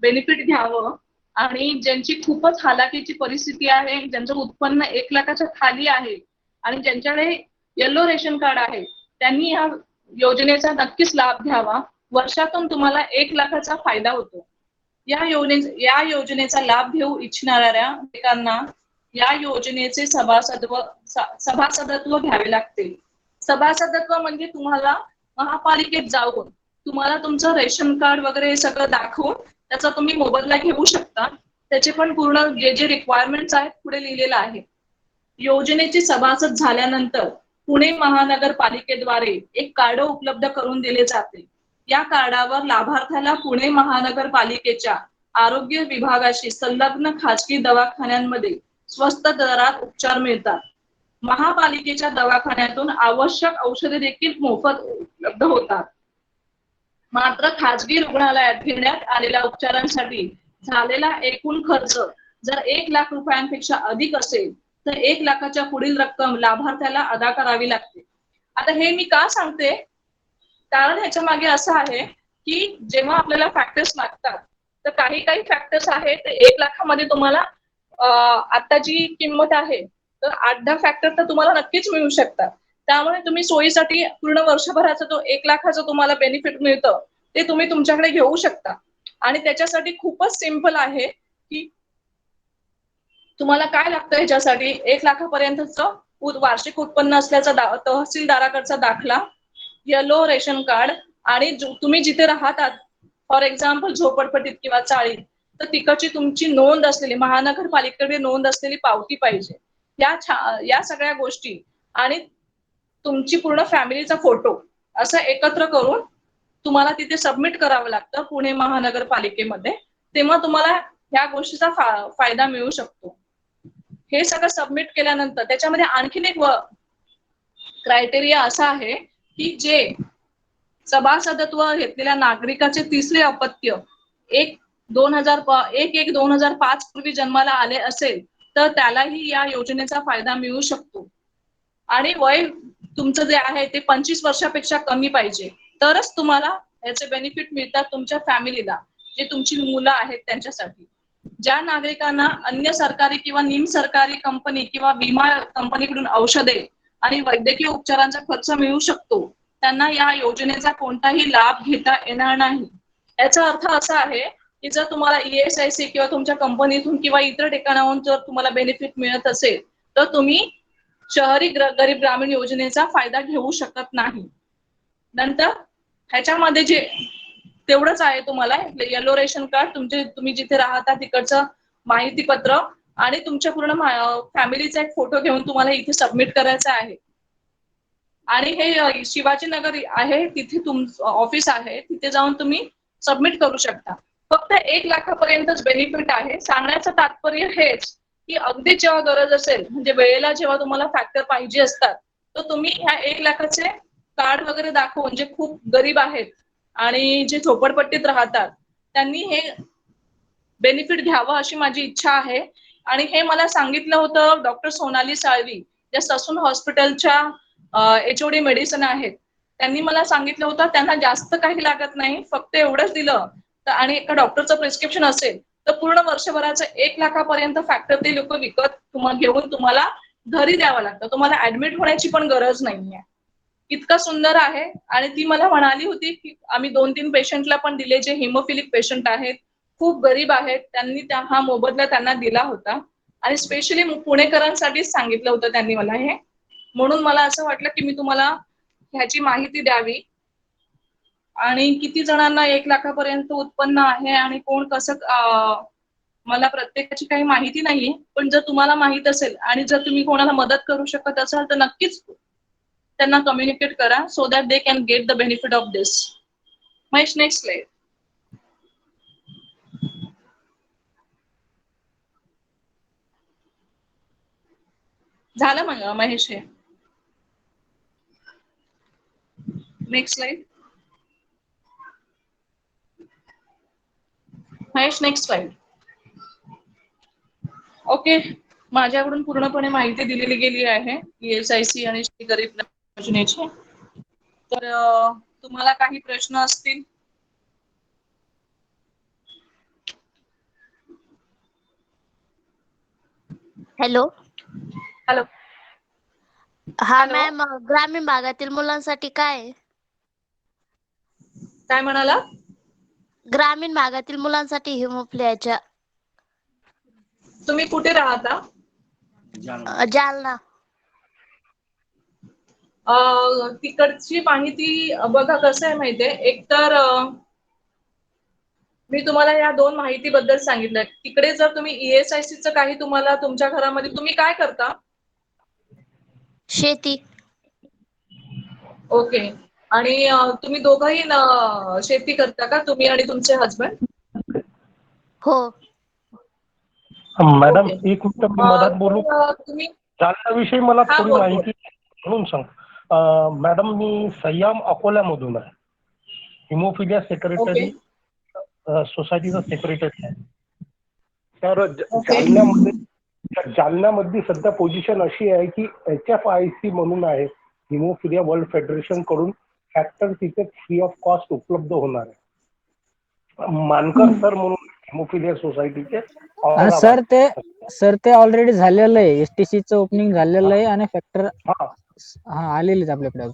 बेनिफिट घ्यावं आणि ज्यांची खूपच हालाकीची परिस्थिती आहे, ज्यांचं उत्पन्न 1 लाखाच्या खाली आहे आणि ज्यांच्याकडे येलो रेशन कार्ड आहे त्यांनी या योजनेचा नक्कीच लाभ घ्यावा. वर्षातून तुम्हाला 1 लाखाचा फायदा होतो. या योजनेचा लाभ घेऊ इच्छिणाऱ्या लोकांना या योजनेचे सभासदत्व घ्यावे लागते. सभासदत्व म्हणजे तुम्हाला महापालिकेत जाऊन तुम्हाला तुमचं रेशन कार्ड वगैरे हे सगळं दाखवून त्याचा तुम्ही मोबदला घेऊ शकता. त्याचे पण पूर्ण जे रिक्वायरमेंट्स आहेत पुढे लिहिलेलं आहे. योजनेची सभासद झाल्यानंतर पुणे महानगरपालिकेद्वारे एक कार्ड उपलब्ध करून दिले जाते. या कार्डावर लाभार्थ्याला पुणे महानगरपालिकेच्या आरोग्य विभागाशी संलग्न खाजगी दवाखान्यांमध्ये स्वस्त दरात उपचार मिळतात. महापालिकेच्या दवाखान्यातून आवश्यक औषधे देखील मोफत उपलब्ध होतात. मात्र खाजगी रुग्णालयात घेण्यात आलेल्या उपचारांसाठी झालेला एकूण खर्च जर 1 लाख रुपयांपेक्षा अधिक असेल तर 1 लाखाच्या पुढील रक्कम लाभार्थ्याला अदा करावी लागते. आता हे मी का सांगते, कारण ह्याच्या मागे असं आहे की जेव्हा आपल्याला फॅक्टर्स लागतात तर काही फॅक्टर्स आहेत ते 1 लाखामध्ये तुम्हाला आता जी किंमत आहे तर 8-10 फॅक्टर तर तुम्हाला नक्कीच मिळू शकतात. त्यामुळे तुम्ही सोयीसाठी पूर्ण वर्षभराचा तो 1 लाखाचा तुम्हाला बेनिफिट मिळतं ते तुम्ही तुमच्याकडे घेऊ शकता. आणि त्याच्यासाठी खूपच सिंपल आहे की तुम्हाला काय लागतं ह्याच्यासाठी 1 लाखापर्यंतचं वार्षिक उत्पन्न असल्याचा तहसीलदाराकडचा दाखला, येलो रेशन कार्ड आणि तुम्ही जिथे राहतात फॉर एक्झाम्पल झोपडपट्टीत किंवा चाळीत तर तिकडची तुमची नोंद असलेली महानगरपालिकेकडे नोंद असलेली पावती पाहिजे. या सगळ्या गोष्टी आणि तुमची पूर्ण फॅमिलीचा फोटो असं एकत्र करून तुम्हाला तिथे सबमिट करावं लागतं पुणे महानगरपालिकेमध्ये. तेव्हा तुम्हाला ह्या गोष्टीचा फायदा मिळू शकतो. हे सगळं सबमिट केल्यानंतर त्याच्यामध्ये आणखीन एक क्रायटेरिया असा आहे की जे सभासदत्व घेतलेल्या नागरिकाचे तिसरे अपत्य 1/1/2005 पूर्वी जन्माला आले असेल तर त्यालाही या योजनेचा फायदा मिळू शकतो. आणि वय तुमचं जे आहे ते 25 वर्षापेक्षा कमी पाहिजे तरच तुम्हाला याचे बेनिफिट मिळतात तुमच्या फॅमिलीला, जे तुमची मुलं आहेत त्यांच्यासाठी. ज्या नागरिकांना अन्य सरकारी किंवा निम सरकारी कंपनी किंवा विमा कंपनीकडून औषधे आणि वैद्यकीय उपचारांचा खर्च मिळू शकतो त्यांना या योजनेचा कोणताही लाभ घेता येणार नाही. याचा अर्थ असा आहे की जर तुम्हाला ESIC किंवा तुमच्या कंपनीतून किंवा इतर ठिकाणाहून जर तुम्हाला बेनिफिट मिळत असेल तर तुम्ही शहरी गरीब ग्रामीण योजनेचा फायदा घेऊ शकत नाही. नंतर ह्याच्यामध्ये जे तेवढंच आहे तुम्हाला येलो रेशन कार्ड, तुम्ही जिथे राहता तिकडचं माहिती पत्र आणि तुमच्या पूर्ण फॅमिलीचा एक फोटो घेऊन तुम्हाला इथे सबमिट करायचा आहे. आणि हे शिवाजीनगर आहे तिथे तुमचं ऑफिस आहे, तिथे जाऊन तुम्ही सबमिट करू शकता. फक्त 1 लाखापर्यंतच बेनिफिट आहे. सांगण्याचं तात्पर्य हेच की अगदी जेव्हा गरज असेल म्हणजे वेळेला जेव्हा तुम्हाला फॅक्टर पाहिजे असतात तर तुम्ही ह्या 1 लाखाचे कार्ड वगैरे दाखवून जे खूप गरीब आहेत आणि जे झोपडपट्टीत राहतात त्यांनी हे बेनिफिट घ्यावं अशी माझी इच्छा आहे. आणि हे मला सांगितलं होतं डॉक्टर सोनाली साळवी ज्या ससून हॉस्पिटलच्या HOD मेडिसिन आहेत. त्यांनी मला सांगितलं होतं त्यांना जास्त काही लागत नाही, फक्त एवढंच दिलं तर आणि एका डॉक्टरचं प्रिस्क्रिप्शन असेल तर पूर्ण वर्षभराचं 1 लाखापर्यंत फॅक्टर ते लोक विकत घेऊन तुम्हाला घरी द्यावं लागतं. तुम्हाला ऍडमिट होण्याची पण गरज नाहीये. इतकं सुंदर आहे. आणि ती मला म्हणाली होती की आम्ही 2-3 पेशंटला पण दिले जे हिमोफिलिक पेशंट आहेत, खूप गरीब आहेत, त्यांनी हा मोबदला त्यांना दिला होता. आणि स्पेशली पुणेकरांसाठीच सांगितलं होतं त्यांनी मला हे. म्हणून मला असं वाटलं की मी तुम्हाला ह्याची माहिती द्यावी. आणि किती जणांना 1 लाखापर्यंत उत्पन्न आहे आणि कोण कसं मला प्रत्येकाची काही माहिती नाहीये, पण जर तुम्हाला माहित असेल आणि जर तुम्ही कोणाला मदत करू शकत असाल तर नक्कीच त्यांना कम्युनिकेट करा so that they can get the benefit of this. Mahesh, next slide. झालं महेश हे. Next slide. Mahesh, next slide. Okay, माझ्याकडून पूर्णपणे माहिती दिलेली गेली आहे ESIC आणि गरीब योजनेची. तर तुम्हाला काही प्रश्न असतील? हॅलो. हॅलो. हा मॅम, ग्रामीण भागातील मुलांसाठी काय म्हणाला? ग्रामीण भागातील मुलांसाठी हिमोफिलियाच्या. तुम्ही कुठे राहता? जालना. तिकडची माहिती बघा कसं आहे माहितीये, एकतर मी तुम्हाला या 2 माहितीबद्दल सांगितलं. तिकडे जर तुम्ही ESIC चं काही तुम्हाला तुमच्या घरामध्ये तुम्ही काय करता? शेती. ओके. आणि तुम्ही दोघंही शेती करता का, तुम्ही आणि तुमचे हजबंड? हो. Madam okay. एक मिनिट मी मधात बोलू. तुम्ही जालन्याविषयी मला हा, थोडी बोल. माहिती म्हणून सांग. मॅडम मी सय्याम अकोल्यामधून आहे. Haemophilia okay. सेक्रेटरी सोसायटीचा सेक्रेटरी आहे. तर ओके. जालन्यामध्ये सध्या पोझिशन अशी आहे की HFIC म्हणून आहे, हिमोफिलिया वर्ल्ड फेडरेशन कडून फॅक्टर तिथे फ्री ऑफ कॉस्ट उपलब्ध होणार आहे. मानकर सर म्हणून हिमोफिलिया सोसायटीचे सर ते ऑलरेडी झालेलं आहे. STCचं ओपनिंग झालेलं आहे आणि फॅक्टर आलेले आहेत आपल्याकडे.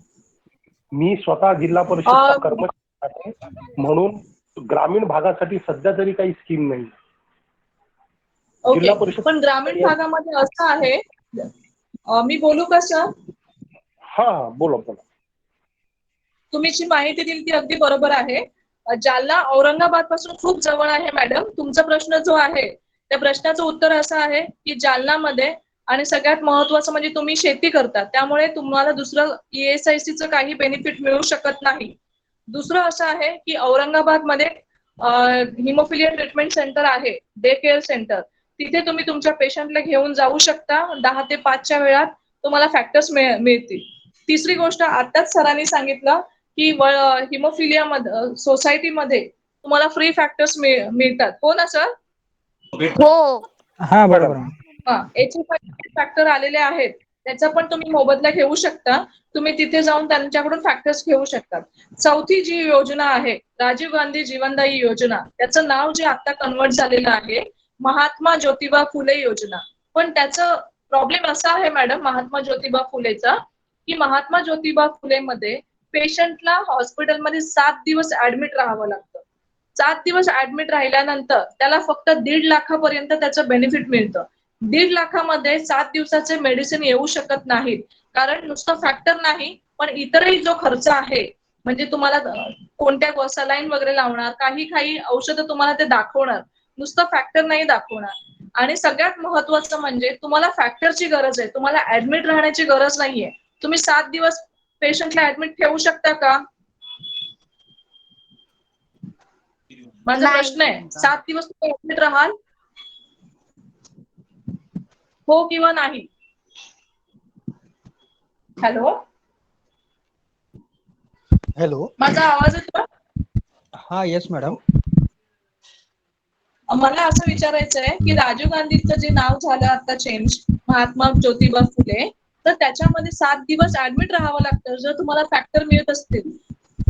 मी स्वतः जिल्हा परिषदचा कर्मचारी आहे, म्हणून ग्रामीण भागासाठी सध्या तरी काही स्कीम नाही. ओके. पण ग्रामीण भागामध्ये असं आहे, मी बोलू का सर? हा बोला. तुम्ही जी माहिती दिली ती अगदी बरोबर आहे. जालना औरंगाबाद पासून खूप जवळ आहे मॅडम. तुमचा प्रश्न जो आहे त्या प्रश्नाचं उत्तर असं आहे की जालनामध्ये, आणि सगळ्यात महत्वाचं म्हणजे तुम्ही शेती करता, त्यामुळे तुम्हाला दुसरं ESICचं काही बेनिफिट मिळू शकत नाही. दुसरं असं आहे की औरंगाबादमध्ये हिमोफिलिया ट्रीटमेंट सेंटर आहे, डे केअर सेंटर. तिथे तुम्ही तुमच्या पेशंटला घेऊन जाऊ शकता. 10 ते 5च्या वेळात तुम्हाला फॅक्टर्स मिळतील. तिसरी गोष्ट, आताच सरांनी सांगितलं की हिमोफिलिया सोसायटीमध्ये तुम्हाला फ्री फॅक्टर्स मिळतात. हो ना सर? हो. हा बरोबर. फॅक्टर आलेले आहेत, त्याचा पण तुम्ही मोबदला घेऊ शकता. तुम्ही तिथे जाऊन त्यांच्याकडून फॅक्टर्स घेऊ शकता. चौथी जी योजना आहे, राजीव गांधी जीवनदायी योजना, त्याचं नाव जे आता कन्वर्ट झालेलं आहे महात्मा ज्योतिबा फुले योजना. पण त्याचं प्रॉब्लेम असा आहे मॅडम महात्मा ज्योतिबा फुलेचा, की महात्मा ज्योतिबा फुले मध्ये पेशंटला हॉस्पिटलमध्ये 7 दिवस ऍडमिट राहावं लागतं. 7 दिवस ऍडमिट राहिल्यानंतर त्याला फक्त 1.5 लाखापर्यंत त्याचं बेनिफिट मिळतं. 1.5 लाखामध्ये 7 दिवसाचे मेडिसिन येऊ शकत नाहीत, कारण नुसतं फॅक्टर नाही पण इतरही जो खर्च आहे, म्हणजे तुम्हाला कोणत्या सलाईन वगैरे लावणार, काही औषधं तुम्हाला ते दाखवणार, नुसतं फॅक्टर नाही दाखवणार. आणि सगळ्यात महत्वाचं म्हणजे तुम्हाला फॅक्टरची गरज आहे, तुम्हाला ऍडमिट राहण्याची गरज नाहीये. तुम्ही 7 दिवस पेशंटला ऍडमिट ठेवू शकता का? माझा प्रश्न आहे, 7 दिवस तुम्ही ऍडमिट राहाल? हो किंवा नाही? हॅलो. माझा आवाज येतो? हा येस मॅडम. मला असं विचारायचं आहे की राजीव गांधीचं जे नाव झालं आता चेंज, महात्मा ज्योतिबा फुले, तर त्याच्यामध्ये 7 दिवस ऍडमिट राहावं लागतं जर तुम्हाला फॅक्टर मिळत असतील.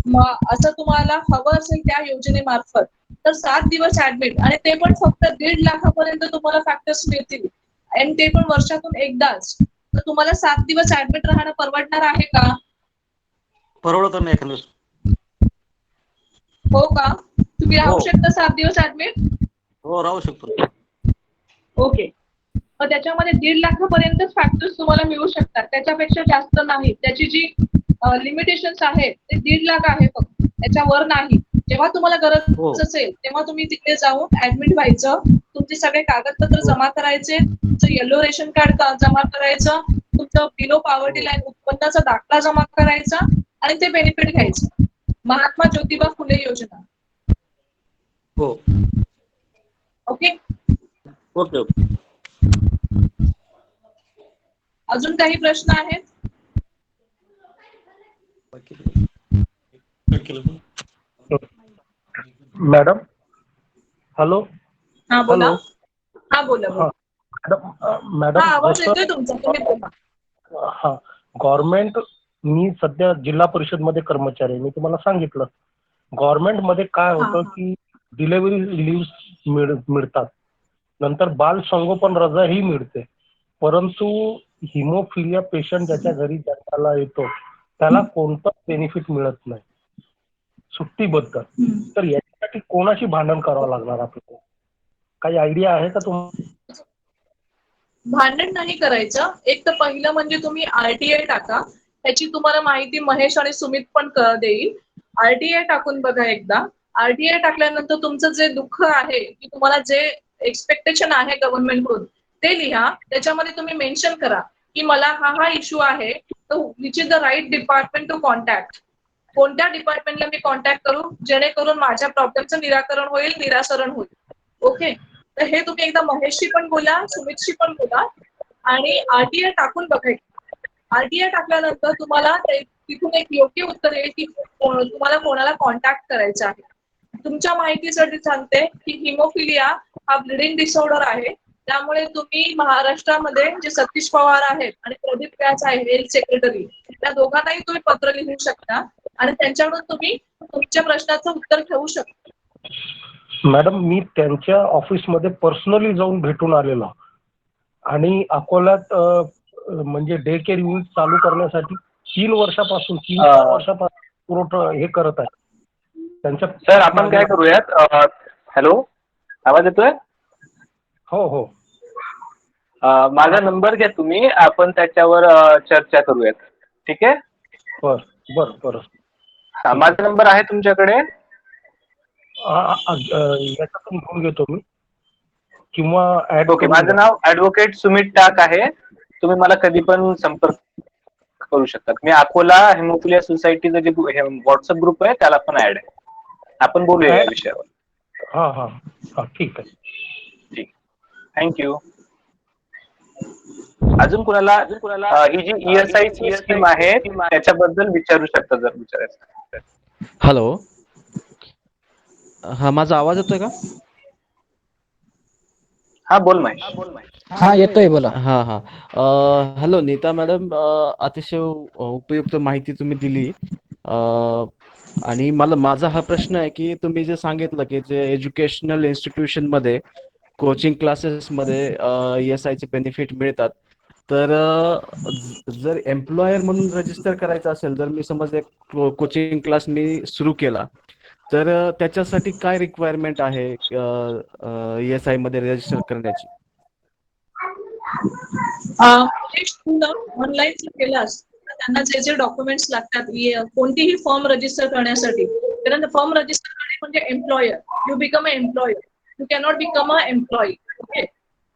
मग असं तुम्हाला हवं असेल त्या योजनेमार्फत तर 7 दिवस ऍडमिट, आणि ते पण फक्त 1.5 लाखापर्यंत तुम्हाला फॅक्टर्स मिळतील, आणि ते पण वर्षातून एकदाच. तर तुम्हाला 7 दिवस ऍडमिट राहणं परवडणार आहे का? परवडत नाही एखाद्या. हो का? तुम्ही राहू शकता 7 दिवस ऍडमिट? हो राहू शकतो. ओके. मग त्याच्यामध्ये 1.5 लाखापर्यंतच फॅक्टर्स तुम्हाला मिळू शकतात, त्याच्यापेक्षा जास्त नाही. त्याची जी लिमिटेशन्स आहेत ते 1.5 लाख आहे फक्त, त्याच्यावर नाही. जेव्हा तुम्हाला गरज असेल तेव्हा तुम्ही तिथे जाऊन ऍडमिट व्हायचं, तुमचे सगळे कागदपत्र जमा करायचे, तुमचं येलो रेशन कार्ड जमा करायचं, तुमचं बिलो पॉवर्टी लाईन उत्पन्नाचा दाखला जमा करायचा, आणि ते बेनिफिट घ्यायचं. महात्मा ज्योतिबा फुले योजना. हो. ओके. ओके. अजून काही प्रश्न आहेत? Madam hello. हा बोला. हॅलो. हा बोला. मॅडम हा आवाज येतोय तुमचा, तुम्ही बोला. हा गव्हर्नमेंट, मी सध्या जिल्हा परिषद मध्ये कर्मचारी आहे. मी तुम्हाला सांगितलं गव्हर्नमेंट मध्ये काय होतं की डिलिव्हरी लिव्ह मिळतात, नंतर बाल संगोपन रजा ही मिळते, परंतु हिमोफिलिया पेशंट ज्याच्या घरी जन्माला येतो त्याला कोणताच बेनिफिट मिळत नाही सुट्टीबद्दल. तर याच्यासाठी कोणाशी भांडण करावं लागणार आपल्याला? काही आयडिया आहे का तुम्हाला? भांडण नाही करायचं. एक तर पहिलं म्हणजे तुम्ही RTI टाका, त्याची तुम्हाला माहिती महेश आणि सुमित पण देईल. RTI टाकून बघा एकदा. RTI टाकल्यानंतर तुमचं जे दुःख आहे की तुम्हाला जे एक्सपेक्टेशन आहे गव्हर्नमेंट कडून ते लिहा. त्याच्यामध्ये तुम्ही मेन्शन करा की मला हा इश्यू आहे, which is the right department to contact. कोणत्या डिपार्टमेंटला मी कॉन्टॅक्ट करू जेणेकरून माझ्या प्रॉब्लेमचं निराकरण होईल, निरासरण होईल. ओके, तर हे तुम्ही एकदा महेशशी पण बोला, सुमितशी पण बोला आणि आरटीआय टाकून बघायचं. आरटीआय टाकल्यानंतर तुम्हाला तिथून एक योग्य उत्तर येईल की तुम्हाला कोणाला कॉन्टॅक्ट करायचं आहे. तुमच्या माहितीसाठी सांगते की हिमोफिलिया हा ब्लिडिंग डिसऑर्डर आहे. त्यामुळे तुम्ही महाराष्ट्रामध्ये जे सतीश पवार आहेत आणि प्रदीप व्यास आहे हेल्थ सेक्रेटरी, त्या दोघांनाही तुम्ही पत्र लिहू शकता आणि त्यांच्याकडून तुम्ही तुमच्या प्रश्नाचं उत्तर घेऊ शकता. मॅडम, मी त्यांच्या ऑफिसमध्ये पर्सनली जाऊन भेटून आलेलो आणि अकोल्यात म्हणजे डे केअर युनिट चालू करण्यासाठी 3 वर्षापासून पुरवठा हे करत आहे. त्यांच्या सर आपण काय करूयात, हॅलो आवाज येतोय? हो हो. माझा नंबर घ्या तुम्ही, आपण त्याच्यावर चर्चा करूयात. ठीक आहे? बर बर बर. माझा नंबर आहे तुमच्याकडे? याच्यातून घेऊन घेतो मी किंवा ओके, माझं नाव ऍडव्होकेट सुमित टाक आहे. तुम्ही मला कधी पण संपर्क करू शकता. मी अकोला हिमोफिलिया सोसायटीचा जे व्हॉट्सअप ग्रुप आहे त्याला पण ऍड आहे. आपण बोलूया या विषयावर. हा हा हा, ठीक आहे. ठीक, थँक्यू. अजून कुणाला ही जी ESI स्कीम आहे त्याच्याबद्दल विचारू शकता जर विचारायचं. हॅलो, हा माझा आवाज येतोय का? हा बोल महेश. हा येतोय, बोला. हा हा. हॅलो नीता मॅडम, अतिशय उपयुक्त माहिती तुम्ही दिली. आणि माझा हा प्रश्न आहे की तुम्ही जे सांगितलं की जे एज्युकेशनल इन्स्टिट्यूशन मध्ये कोचिंग क्लासेस मध्ये ESI चे बेनिफिट मिळतात, तर जर एम्प्लॉयर म्हणून रजिस्टर करायचं असेल, जर मी समज एक कोचिंग क्लास मी सुरू केला, तर त्याच्यासाठी काय रिक्वायरमेंट आहे ESI मध्ये रजिस्टर करण्याची? ऑनलाईन केलास त्यांना जे जे डॉक्युमेंट्स लागतात कोणतीही फॉर्म रजिस्टर करण्यासाठी, कारण फॉर्म रजिस्टर करणे म्हणजे employer. You become a employer, you cannot become a employee. Okay,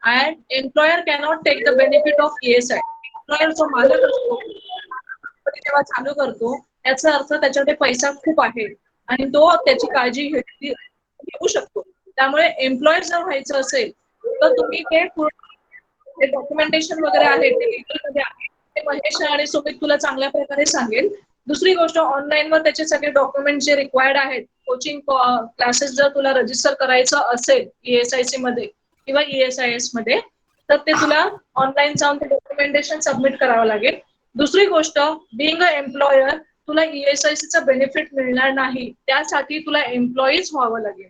and employer cannot take the benefit of ESI. Employer जो मालक असतो जेव्हा चालू करतो याचा अर्थ त्याच्याकडे पैसा खूप आहे आणि तो त्याची काळजी घेऊ शकतो. त्यामुळे एम्प्लॉयर जर व्हायचं असेल तर तुम्ही ते डॉक्युमेंटेशन वगैरे आहे ते लिगल मध्ये आहे, ते महेश आणि सुमित तुला चांगल्या प्रकारे सांगेल. दुसरी गोष्ट, ऑनलाईनवर त्याचे सगळे डॉक्युमेंट जे रिक्वायर्ड आहेत, कोचिंग क्लासेस जर तुला रजिस्टर करायचं असेल ESIC मध्ये किंवा ESIS मध्ये, तर ते तुला ऑनलाईन जाऊन ते डॉक्युमेंटेशन सबमिट करावं लागेल. दुसरी गोष्ट, बिंग अ एम्प्लॉयर तुला ESICचा बेनिफिट मिळणार नाही, त्यासाठी तुला एम्प्लॉईज व्हावं लागेल.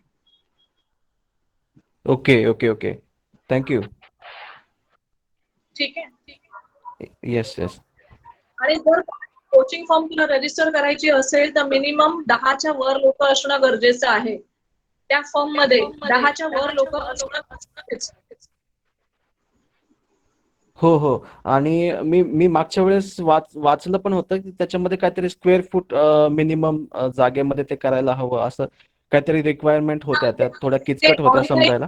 Okay okay okay, thank you. ठीक आहे. Yes yes. आणि जर कोचिंग फॉर्म तुला रजिस्टर करायची असेल तर मिनिमम 10च्या वर लोक असणं गरजेचं आहे. त्या फॉर्म मध्ये 10च्या वर लोक असणं गरजेचं. हो हो. आणि मी मागच्या वेळेस वाचलं पण होतं की त्याच्यामध्ये काहीतरी स्क्वेअर फूट मिनिमम जागेमध्ये ते करायला हवं, असं काहीतरी रिक्वायरमेंट होत्या, त्या थोड्या किचकट होत्या समजायला.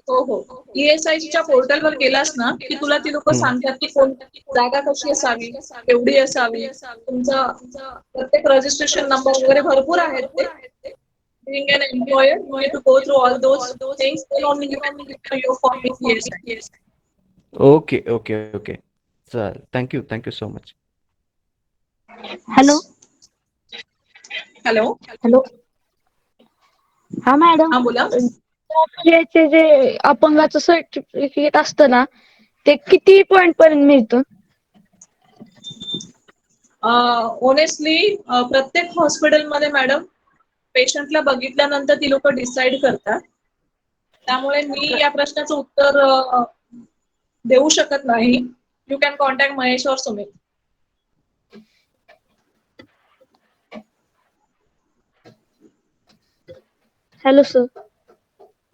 हो हो, ESICच्या पोर्टलवर गेलास ना की तुला ती लोक सांगतात की कोण जागा कशी असावी, एवढी असावी, तुमचा प्रत्येक रजिस्ट्रेशन नंबर वगैरे भरपूर आहेत. ते being an employer you need to go through all those things, then only you can prepare your form with ESI. Okay okay okay, चालेल. Thank you so much. Hello hello hello. हा madam, हा बोला. याचे जे अपंगाचं सर्टिफिकेट असतं ना, ते किती पॉइंट पर्यंत मिळतं? ऑनेस्टली प्रत्येक हॉस्पिटलमध्ये मॅडम पेशंटला बघितल्यानंतर ती लोक डिसाईड करतात. त्यामुळे मी या प्रश्नाचं उत्तर देऊ शकत नाही. यू कॅन कॉन्टॅक्ट महेश और सुमित. Hello sir.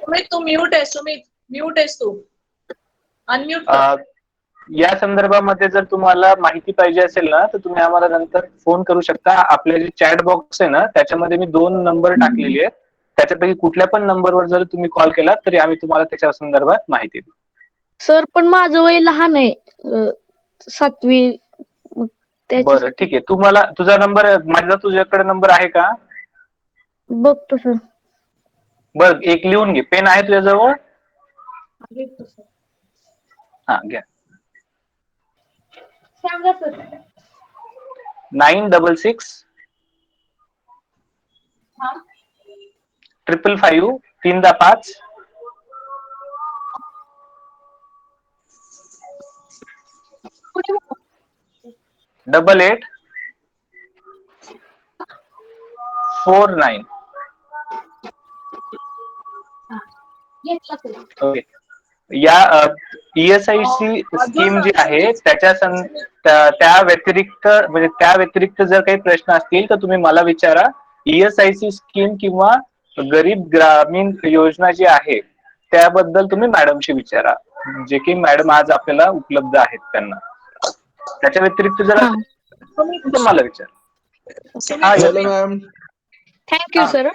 सुमित तू म्यूट आहेस. सुमित म्यूट आहेस तू. अनम्यूट कर. या संदर्भामध्ये जर तुम्हाला माहिती पाहिजे असेल ना तर तुम्ही आम्हाला नंतर फोन करू शकता. आपले जे चॅट बॉक्स आहे ना त्याच्यामध्ये मी 2 नंबर टाकलेले आहेत. त्याच्यापैकी कुठल्या पण नंबरवर जर तुम्ही कॉल केला तरी आम्ही तुम्हाला त्याच्या संदर्भात माहिती देऊ. सर पण माझं वय लहान आहे. 7वी मग त्याच्या बरं ठीक आहे. तुम्हाला तुझा नंबर, माझा तुझ्याकडे नंबर आहे का? बघतो सर. बरं एक लिहून घे. पेन आहे तुझ्याजवळ? हा घ्या. सांगा सर. 966 555 3 5 88 49. ओके. या ESIC स्कीम जी आहे त्या व्यतिरिक्त म्हणजे त्या व्यतिरिक्त जर काही प्रश्न असतील तर तुम्ही मला विचारा. ESIC स्कीम किंवा गरीब ग्रामीण योजना जी आहे त्याबद्दल तुम्ही मॅडमशी विचारा, जे की मॅडम आज आपल्याला उपलब्ध आहेत त्यांना. त्याच्या व्यतिरिक्त जर असेल तर मला विचारा. हा हॅलो मॅम. Thank you sir.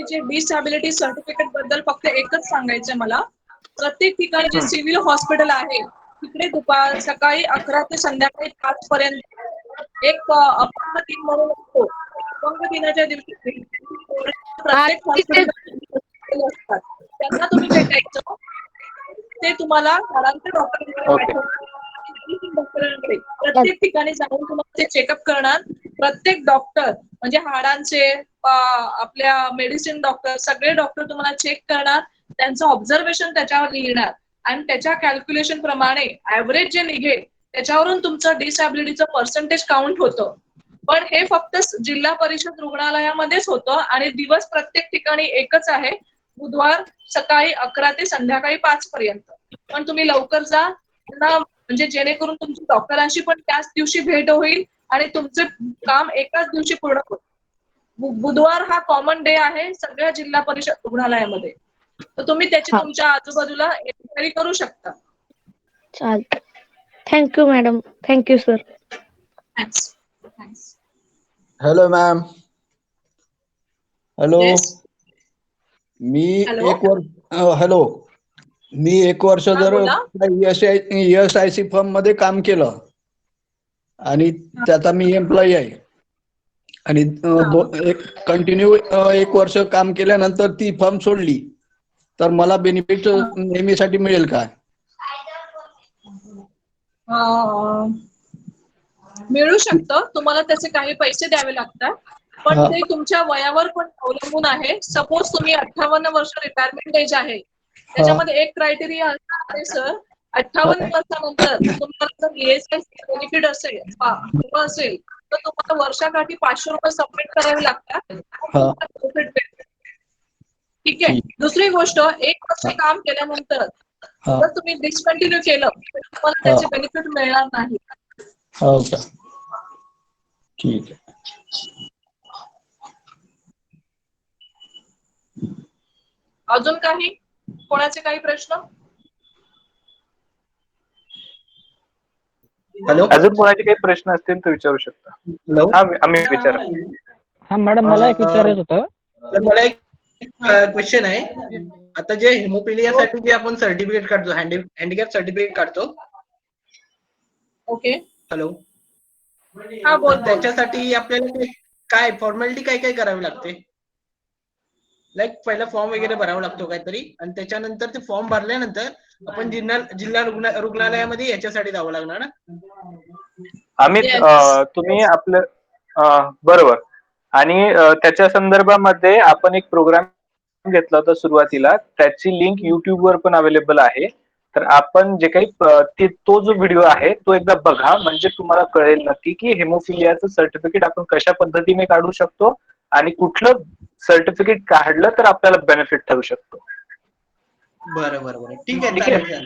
जे डिसॅबिलिटी सर्टिफिकेट बद्दल फक्त एकच सांगायचंय मला. प्रत्येक ठिकाणी जे सिव्हिल हॉस्पिटल आहे तिकडे सकाळी 11 ते संध्याकाळी 5 पर्यंत एक अपंग दिन म्हणून असतो. अपंग दिनाच्या दिवशी प्रत्येक हॉस्पिटल असतात, त्यांना तुम्ही भेटायचं. ते तुम्हाला डॉक्टरांकडे प्रत्येक ठिकाणी जाऊन तुम्हाला ते चेकअप करणार. प्रत्येक डॉक्टर म्हणजे हाडांचे, आपल्या मेडिसिन डॉक्टर, सगळे डॉक्टर तुम्हाला चेक करणार, त्यांचं ऑब्झर्वेशन त्याच्यावर लिहिणार आणि त्याच्या कॅल्क्युलेशन प्रमाणे ऍव्हरेज जे निघेल त्याच्यावरून तुमचं डिसॅबिलिटीचं पर्सेंटेज काउंट होतं. पण हे फक्त जिल्हा परिषद रुग्णालयामध्येच होतं आणि दिवस प्रत्येक ठिकाणी एकच आहे, बुधवार सकाळी 11 ते संध्याकाळी 5 पर्यंत. पण तुम्ही लवकर जा म्हणजे जेणेकरून तुमची डॉक्टरांशी पण त्याच दिवशी भेट होईल आणि तुमचे काम एकाच दिवशी पूर्ण होईल. बुधवार हा कॉमन डे आहे सगळ्या जिल्हा परिषद रुग्णालयामध्ये, तर तुम्ही त्याची तुमच्या आजूबाजूला एन्क्वायरी करू शकता. चालतं. Thank you madam. Thank you sir. Thanks. Hello ma'am. Hello. मी हॅलो. हॅलो. मी 1 वर्ष जर बोला. ESIC फर्म मध्ये काम केलं आणि त्याचा मी एम्प्लॉई आहे आणि कंटिन्यू 1 वर्ष काम केल्यानंतर ती फर्म सोडली तर मला बेनिफिट नेहमीसाठी मिळेल का? मिळू शकतं. तुम्हाला त्याचे काही पैसे द्यावे लागतात, पण ते तुमच्या वयावर पण अवलंबून आहे. सपोज तुम्ही 58 वर्ष रिटायरमेंट एज आहे, त्याच्यामध्ये एक क्रायटेरिया आहे सर, 58 वर्षानंतर तुम्हाला जर ESIC बेनिफिट असेल तर तुम्हाला वर्षाकाठी 500 रुपये सबमिट करावे लागतात. ठीक आहे. दुसरी गोष्ट, 1 वर्ष काम केल्यानंतर जर तुम्ही डिस्कंटिन्यू केलं तर तुम्हाला त्याचे बेनिफिट मिळणार नाही. हो का? ठीक आहे. अजून काही कोणाचे काही प्रश्न? हॅलो. अजून कोणाचे काही प्रश्न असतील तर विचारू शकता. हॅलो. हा आम्ही विचारा. हा मॅडम, मला एक विचारायचं होतं. तर मला एक क्वेश्चन आहे. आता जे हेमोफिलियासाठी जे आपण सर्टिफिकेट काढतो, हँडिकॅप सर्टिफिकेट काढतो. ओके. हॅलो. हा बोल. त्याच्यासाठी आपल्याला काय फॉर्मॅलिटी काय करावी लागते? लाईक पहिला फॉर्म वगैरे भरावा लागतो काहीतरी आणि त्याच्यानंतर ते फॉर्म भरल्यानंतर आपण जिल्हा रुग्णालयामध्ये याच्यासाठी जावं लागणार ना? आम्ही तुम्ही आपलं बरोबर. आणि त्याच्या संदर्भामध्ये आपण एक प्रोग्राम घेतला होता सुरुवातीला, त्याची लिंक YouTube वर पण अवेलेबल आहे. तर आपण जे काही तो जो व्हिडिओ आहे तो एकदा बघा, म्हणजे तुम्हाला कळेल नक्की की हेमोफिलियाचं सर्टिफिकेट आपण कशा पद्धतीने काढू शकतो आणि कुठलं सर्टिफिकेट काढलं तर आपल्याला बेनिफिट ठरू शकतो. बरं. ठीक आहे.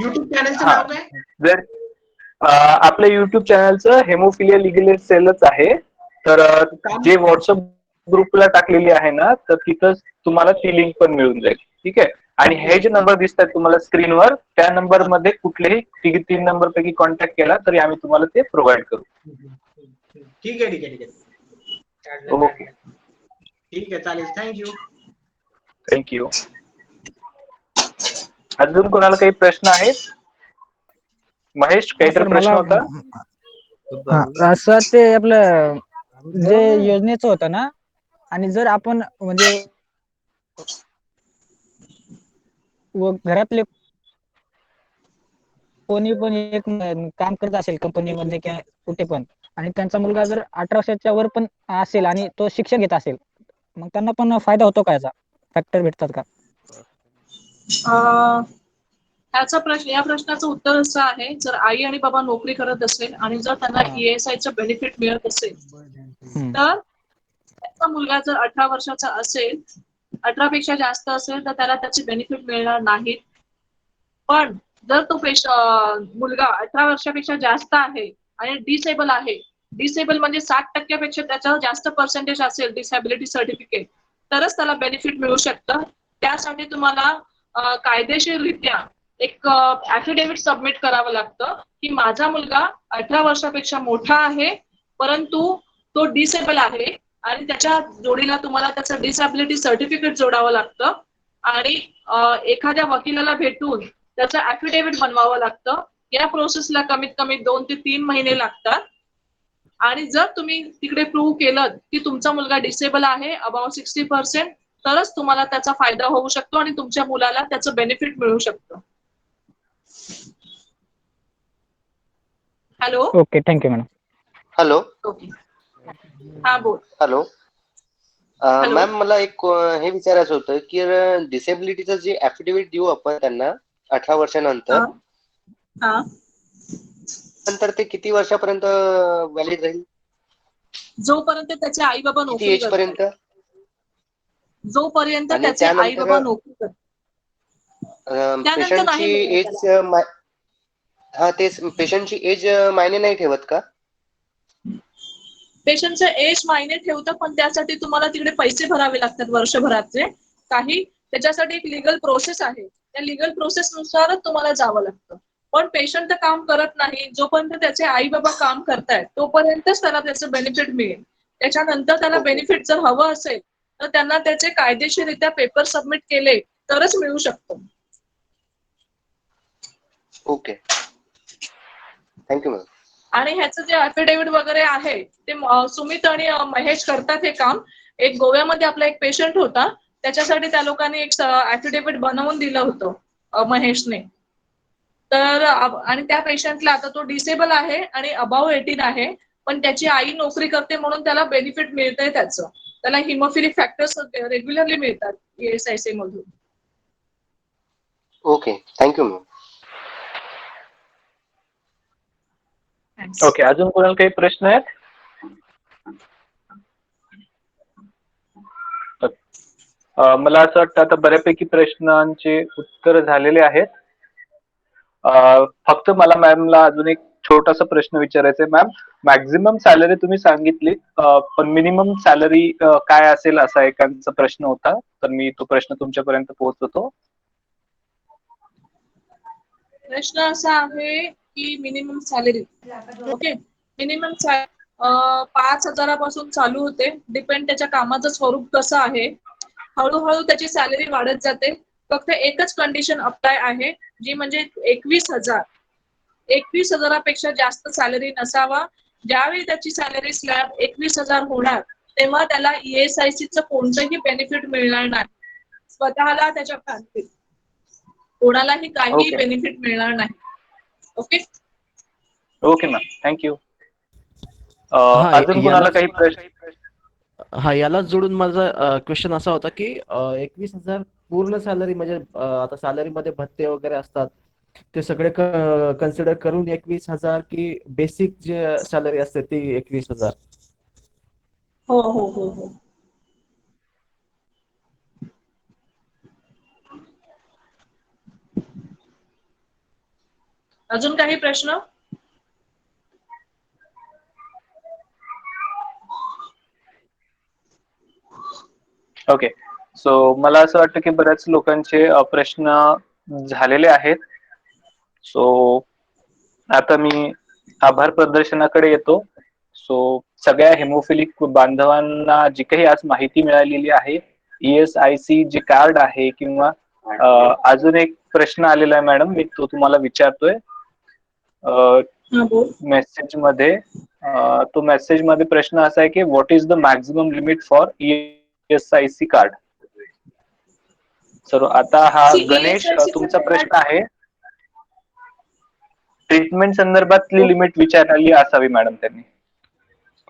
युट्यूब चॅनलचं नाव काय? जर आपल्या युट्यूब चॅनलचं हेमोफिलिया लीगल एड सेलच आहे. तर जे व्हॉट्सअप ग्रुपला टाकलेली आहे ना, तर तिथं तुम्हाला ती लिंक पण मिळून जाईल. ठीक आहे. आणि हे जे नंबर दिसतात तुम्हाला स्क्रीनवर, त्या नंबर मध्ये कुठलेही 3 नंबर पैकी कॉन्टॅक्ट केला तरी आम्ही तुम्हाला ते प्रोव्हाइड करू. ठीक आहे. ओके. ठीक आहे, चालेल. थँक्यू. अजून कोणाला काही प्रश्न आहेत? महेश काहीतरी सर प्रश्न मला होता. सर ते आपलं जे योजनेचं होतं ना, आणि जर आपण म्हणजे घरातले कोणी पण एक काम करत असेल कंपनीमध्ये किंवा कुठे पण, आणि त्यांचा मुलगा जर 18 वर्षाच्या वर पण असेल आणि तो शिक्षण घेत असेल, मग त्यांना पण फायदा होतो का याचा? फॅक्टर भेटतात का? या प्रश्नाचं उत्तर असं आहे, जर आई आणि बाबा नोकरी करत असेल आणि जर त्यांना ESIचं बेनिफिट मिळत असेल, तर त्याचा मुलगा जर 18 वर्षाचा असेल, 18 पेक्षा जास्त असेल, तर त्याला त्याचे बेनिफिट मिळणार नाहीत. पण जर तो मुलगा 18 वर्षापेक्षा जास्त आहे आणि डिसेबल आहे, डिसेबल म्हणजे 60% पेक्षा त्याच्यावर जास्त पर्सेंटेज असेल डिसॅबिलिटी सर्टिफिकेट, तरच त्याला बेनिफिट मिळू शकतं. त्यासाठी तुम्हाला कायदेशीररित्या एक ऍफिडेव्हिट सबमिट करावं लागतं की माझा मुलगा 18 वर्षापेक्षा मोठा आहे, परंतु तो डिसेबल आहे, आणि त्याच्या जोडीला तुम्हाला त्याचं डिसॅबिलिटी सर्टिफिकेट जोडावं लागतं, आणि एखाद्या वकिलाला भेटून त्याचं ऍफिडेव्हिट बनवावं लागतं. या प्रोसेसला कमीत कमी 2 ते 3 महिने लागतात. आणि जर तुम्ही तिकडे प्रूव्ह केलं की तुमचा मुलगा डिसेबल आहे अबाउट 60%, तरच तुम्हाला त्याचा फायदा होऊ शकतो आणि तुमच्या मुलाला त्याचं बेनिफिट मिळू शकतं. Hello. Okay, thank you madam. Hello. Okay, हा बोल. हॅलो मॅम, मला एक हे विचारायचं होतं की डिसेबिलिटीचं जे ऍफिडेव्हिट देऊ आपण त्यांना 18 वर्षानंतर, नंतर ते किती वर्षापर्यंत व्हॅलिड राहील? जोपर्यंत त्याचे आई बाबा किती नोकरी एज पर्यंत? करतात, जोपर्यंत आणि त्याचे आई त्यानंतर बाबा नोकरी करतात, त्यानंतर नाही पेशंटची मिळणार एज त्याला. हा, तेच, पेशंटची एज मायने नाही ठेवत का? पेशंटचं एज मायने ठेवतं, पण त्यासाठी तुम्हाला तिकडे पैसे भरावे लागतात वर्षभराचे काही. त्याच्यासाठी एक लिगल प्रोसेस आहे, त्या लिगल प्रोसेस नुसारच तुम्हाला जावं लागतं. पण पेशंट तर काम करत नाही, जोपर्यंत त्याचे आई बाबा काम करतायत तोपर्यंतच त्याला त्याचं बेनिफिट मिळेल. त्याच्यानंतर त्याला बेनिफिट जर हवं असेल तर त्यांना त्याचे कायदेशीररित्या पेपर सबमिट केले तरच मिळू शकतो. Okay, thank you ma'am. आणि ह्याचं जे अफिडेव्हिट वगैरे आहे ते सुमित आणि महेश करतात हे काम. एक गोव्यामध्ये आपला एक पेशंट होता, त्याच्यासाठी त्या लोकांनी एक अफिडेव्हिट बनवून दिलं होतं महेशने. तर आणि त्या पेशंटला आता तो डिसेबल आहे आणि अबाव 18 आहे, पण त्याची आई नोकरी करते म्हणून त्याला बेनिफिट मिळतंय त्याचं. त्याला हिमोफिलिक फॅक्टर्स रेग्युलरली मिळतात ESIC मधून. Okay, thank you ma'am. ओके, अजून कोणाला काही प्रश्न आहेत? मला असं वाटतं आता बऱ्यापैकी प्रश्नांचे उत्तर झालेले आहेत. फक्त मला मॅमला अजून एक छोटासा प्रश्न विचारायचा आहे. मॅम, मॅक्झिमम सॅलरी तुम्ही सांगितली, पण मिनिमम सॅलरी काय असेल असा एकांचा प्रश्न होता, तर मी तो प्रश्न तुमच्यापर्यंत पोहोचवतो. प्रश्न असा आहे की मिनिमम सॅलरी, ओके, मिनिमम 5,000पासून चालू होते, डिपेंड त्याच्या कामाचं स्वरूप कसं आहे. हळूहळू त्याची सॅलरी वाढत जाते. फक्त एकच कंडिशन अप्लाय आहे, जी म्हणजे 21,000. 21,000पेक्षा जास्त सॅलरी नसावा. ज्यावेळी त्याची सॅलरी स्लॅब 21,000 होणार तेव्हा त्याला ESICचं कोणतंही बेनिफिट मिळणार नाही. स्वतःला त्याच्या फॅमिलीत कोणालाही काही बेनिफिट मिळणार नाही. Okay, okay ma'am, thank you. अजून कोणाला काही प्रश्न? हा, याला जोडून माझा क्वेश्चन असा होता की 21,000 पूर्ण सॅलरी म्हणजे आता सॅलरी मध्ये भत्ते वगैरे असतात, ते सगळे कन्सिडर करून 21,000 की बेसिक जे सॅलरी असते ती 21,000? हो हो हो हो. अजून काही प्रश्न? ओके, सो मला असं वाटतं की बऱ्याच लोकांचे प्रश्न झालेले आहेत. सो आता मी आभार प्रदर्शनाकडे येतो. सो सगळ्या हेमोफिलिक बांधवांना जी काही आज माहिती मिळालेली आहे, ESIC जे कार्ड आहे, किंवा अजून एक प्रश्न आलेला आहे मॅडम, मी तो तुम्हाला विचारतोय. हा बोल. मेसेज मध्ये तो मेसेज मध्ये प्रश्न असा आहे की what is the maximum limit for ESIC card. Sir आता हा See, गणेश ESIC चं तुमचा कार्ड प्रश्न आहे. ट्रीटमेंट संदर्भातली लिमिट विचारली असावी मॅडम त्यांनी.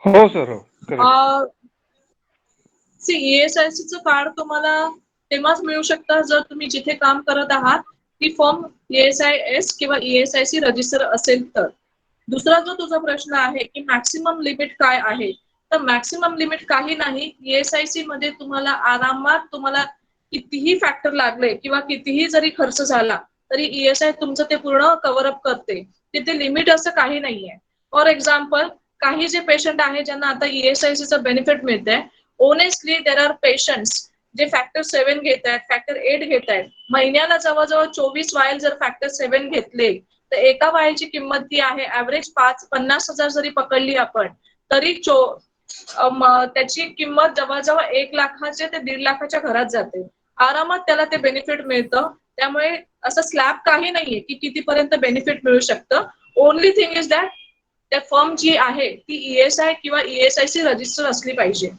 हो सर, हो करेक्ट. ESIC चं कार्ड तुम्हाला तेव्हाच मिळू शकतं जर तुम्ही जिथे काम करत आहात ती फॉर्म ESIS किंवा ESIC रजिस्टर असेल तर. दुसरा जो तुझा प्रश्न आहे की मॅक्सिमम लिमिट काय आहे, तर मॅक्सिमम लिमिट काही नाही. ESIC मध्ये तुम्हाला आरामात तुम्हाला कितीही फॅक्टर लागले किंवा कितीही जरी खर्च झाला तरी ESI तुमचं ते पूर्ण कव्हर अप करते. तिथे लिमिट असं काही नाहीये. फॉर एक्झाम्पल काही जे पेशंट आहे ज्यांना आता ESIC चं बेनिफिट मिळतंय, ऑनेस्टली देर आर पेशंट्स जे फॅक्टर 7 घेत आहेत, फॅक्टर 8 घेत आहेत. महिन्याला जवळजवळ 24 वायल जर फॅक्टर 7 घेतले तर एका वायलची किंमत ती आहे ऍव्हरेज 50,000 जरी पकडली आपण तरी त्याची किंमत जवळजवळ 1 लाखाचे ते 1.5 लाखाच्या घरात जाते. आरामात त्याला ते बेनिफिट मिळतं. त्यामुळे असं स्लॅब काही नाहीये की कितीपर्यंत बेनिफिट मिळू शकतं. ओनली थिंग इज दॅट त्या फर्म जी आहे ती ESI किंवा ESIC रजिस्टर असली पाहिजे.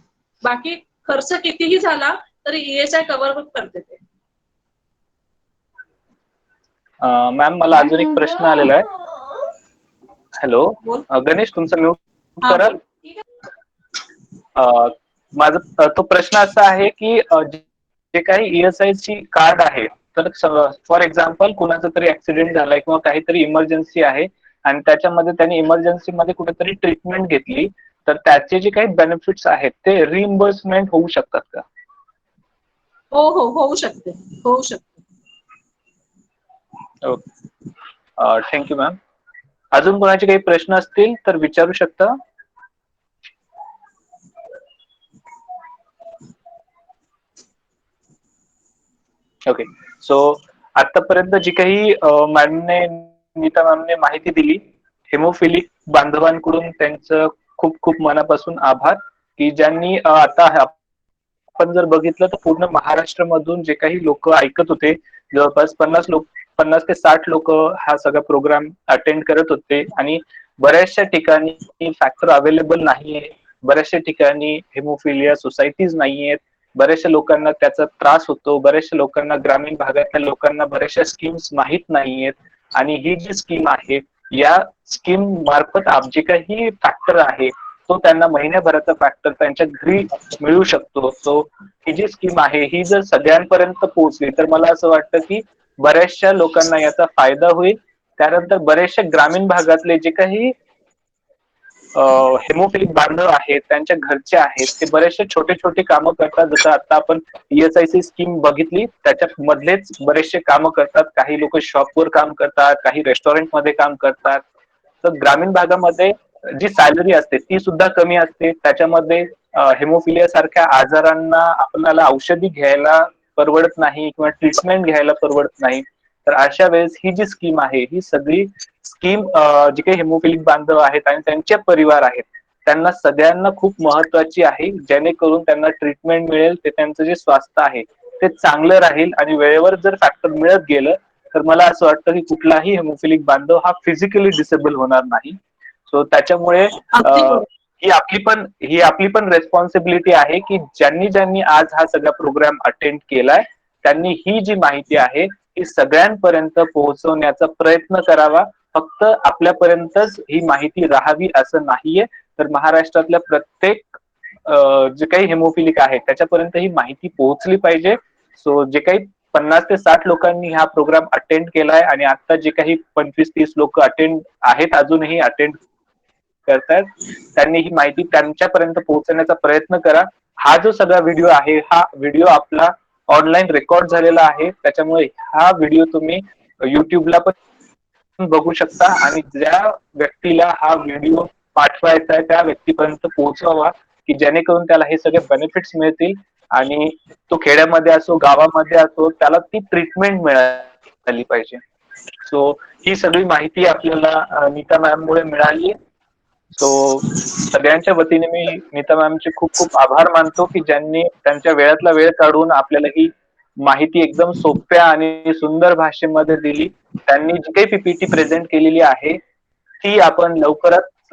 बाकी खर्च कितीही झाला तरी ESI कव्हर अप करते ते. मॅम मला अजून एक प्रश्न आलेला आहे. हॅलो गणेश तुमचं म्यूट कराल. माझा तो प्रश्न असा आहे की जे काही ESIC कार्ड आहे तर फॉर एक्झाम्पल कुणाचा तरी ऍक्सिडेंट झालाय किंवा काहीतरी इमर्जन्सी आहे आणि त्याच्यामध्ये त्यांनी इमर्जन्सी मध्ये कुठेतरी ट्रीटमेंट घेतली तर त्याचे जे काही बेनिफिट्स आहेत ते रिइम्बर्समेंट होऊ शकतात का? हो हो होऊ शकते, होऊ शकते. Okay, thank you ma'am. अजून कोणाचे काही प्रश्न असतील तर विचारू शकता. ओके, सो आतापर्यंत जी काही नीता मॅमने माहिती दिली, हेमोफिलिक बांधवांकडून त्यांचं खूप खूप मनापासून आभार की ज्यांनी आता आपण जर बघितलं तर पूर्ण महाराष्ट्रामधून जे काही लोक ऐकत होते जवळपास 50 ते 60 लोक हा सगळा प्रोग्राम अटेंड करत होते आणि बऱ्याचशा ठिकाणी फॅक्टर अवेलेबल नाहीये, बऱ्याचशा ठिकाणी हेमोफिलिया सोसायटीज नाहीयेत, बऱ्याचशा लोकांना त्याचा त्रास होतो, बऱ्याचशा लोकांना ग्रामीण भागातल्या लोकांना बऱ्याचशा स्कीम्स माहीत नाहीयेत आणि ही जी स्कीम आहे या स्कीम मार्फत जे काही फॅक्टर आहे तो त्यांना महिन्याभराचा फॅक्टर त्यांच्या घरी मिळू शकतो. सो ही जी स्कीम आहे ही जर सगळ्यांपर्यंत पोहोचली तर मला असं वाटतं की बऱ्याचशा लोकांना याचा फायदा होईल. त्यानंतर बरेचशा ग्रामीण भागातले जे काही हेमोफिलिक बांधव आहेत त्यांच्या घरचे आहेत ते बरेचसे छोटे छोटे कामं करतात. जसं आता आपण ESIC स्कीम बघितली त्याच्यात मधलेच बरेचसे कामं करतात. काही लोक शॉपवर काम करतात, काही रेस्टॉरंट मध्ये काम करतात. तर ग्रामीण भागामध्ये जी सॅलरी असते ती सुद्धा कमी असते. त्याच्यामध्ये हेमोफिलिया सारख्या आजारांना आपल्याला औषधी घ्यायला परवडत नाही किंवा ट्रीटमेंट घ्यायला परवडत नाही. तर अशा वेळेस ही जी स्कीम आहे ही सगळी स्कीम जे काही हेमोफिलिक बांधव आहेत आणि त्यांचे परिवार आहेत त्यांना सगळ्यांना खूप महत्वाची आहे, जेणेकरून त्यांना ट्रीटमेंट मिळेल, ते त्यांचं जे स्वास्थ्य आहे ते चांगलं राहील आणि वेळेवर जर फॅक्टर मिळत गेलं तर मला असं वाटतं की कुठलाही हेमोफिलिक बांधव हा फिजिकली डिसेबल होणार नाही. सो त्याच्यामुळे ही आपली पण रेस्पॉन्सिबिलिटी आहे की ज्यांनी आज हा सगळा प्रोग्राम अटेंड केलाय त्यांनी ही जी माहिती आहे ही सगळ्यांपर्यंत पोहोचवण्याचा प्रयत्न करावा. फक्त आपल्यापर्यंतच ही माहिती राहावी असं नाहीये, तर महाराष्ट्रातल्या प्रत्येक जे काही हेमोफिलिक आहे त्याच्यापर्यंत ही माहिती पोहोचली पाहिजे. सो जे काही 50 ते 60 लोकांनी हा प्रोग्राम अटेंड केलाय आणि आता जे काही 25-30 लोक अटेंड आहेत अजूनही अटेंड करतायत त्यांनी ही माहिती त्यांच्यापर्यंत पोहोचवण्याचा प्रयत्न करा. हा जो सगळा व्हिडिओ आहे हा व्हिडिओ आपला ऑनलाईन रेकॉर्ड झालेला आहे, त्याच्यामुळे हा व्हिडिओ तुम्ही युट्यूबला पण बघू शकता आणि ज्या व्यक्तीला हा व्हिडिओ पाठवायचा आहे त्या व्यक्तीपर्यंत पोहोचवावा की जेणेकरून त्याला हे सगळे बेनिफिट्स मिळतील आणि तो खेड्यामध्ये असो गावामध्ये असो त्याला ती ट्रीटमेंट मिळाली पाहिजे. सो ही सगळी माहिती आपल्याला नीता मॅम मुळे मिळाली. सो सगळ्यांच्या वतीने मी नीता मॅमचे खूप खूप आभार मानतो की ज्यांनी त्यांच्या वेळातला वेळ काढून आपल्याला ही माहिती एकदम सोप्या आणि सुंदर भाषेमध्ये दिली. त्यांनी जी काही PPT प्रेझेंट केलेली आहे ती आपण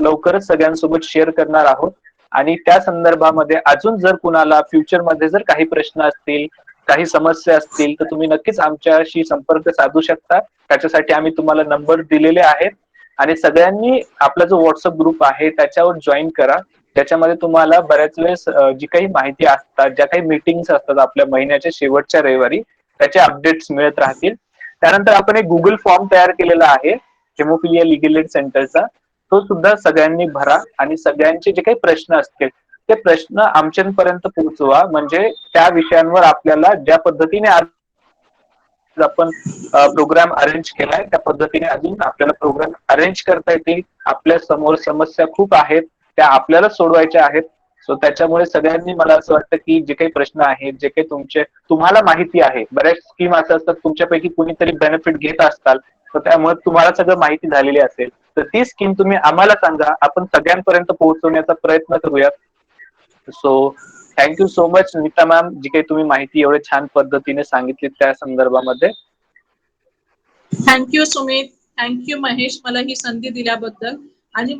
लवकरच सगळ्यांसोबत शेअर करणार आहोत. आणि त्या संदर्भामध्ये अजून जर कुणाला फ्युचरमध्ये जर काही प्रश्न असतील, काही समस्या असतील, तर तुम्ही नक्कीच आमच्याशी संपर्क साधू शकता. त्याच्यासाठी आम्ही तुम्हाला नंबर दिलेले आहेत. आणि सगळ्यांनी आपला जो व्हॉट्सअप ग्रुप आहे त्याच्यावर जॉईन करा. त्याच्यामध्ये तुम्हाला बऱ्याच वेळेस जी काही माहिती असतात, ज्या काही मीटिंग्स असतात आपल्या महिन्याच्या शेवटच्या रविवारी, त्याचे अपडेट्स मिळत राहतील. त्यानंतर आपण एक गुगल फॉर्म तयार केलेला आहे हेमोफिलिया लीगल एड सेंटरचा. तो सुद्धा सगळ्यांनी भरा आणि सगळ्यांचे जे काही प्रश्न असतील ते प्रश्न आमच्यापर्यंत पोहोचवा. म्हणजे त्या विषयांवर आपल्याला ज्या पद्धतीने आज आपण प्रोग्राम अरेंज केलाय त्या पद्धतीने अजून आपल्याला प्रोग्राम अरेंज करता येतील. आपल्या समोर समस्या खूप आहेत, त्या आपल्याला सोडवायच्या आहेत. सो त्याच्यामुळे सगळ्यांनी, मला असं वाटतं की जे काही प्रश्न आहेत, जे काही तुम्हाला माहिती आहे, बऱ्याच स्कीम असं असतात तुमच्यापैकी कुणीतरी बेनिफिट घेत असताल, तर त्यामुळे तुम्हाला सगळं माहिती झालेली असेल, तर ती स्कीम तुम्ही आम्हाला सांगा, आपण सगळ्यांपर्यंत पोहोचवण्याचा प्रयत्न करूयात. So thank you so much Neeta ma'am, जी काही तुम्ही माहिती एवढ्या छान पद्धतीने सांगितली त्या संदर्भामध्ये. थँक्यू सुमित, थँक्यू महेश, मला ही संधी दिल्याबद्दल. आणि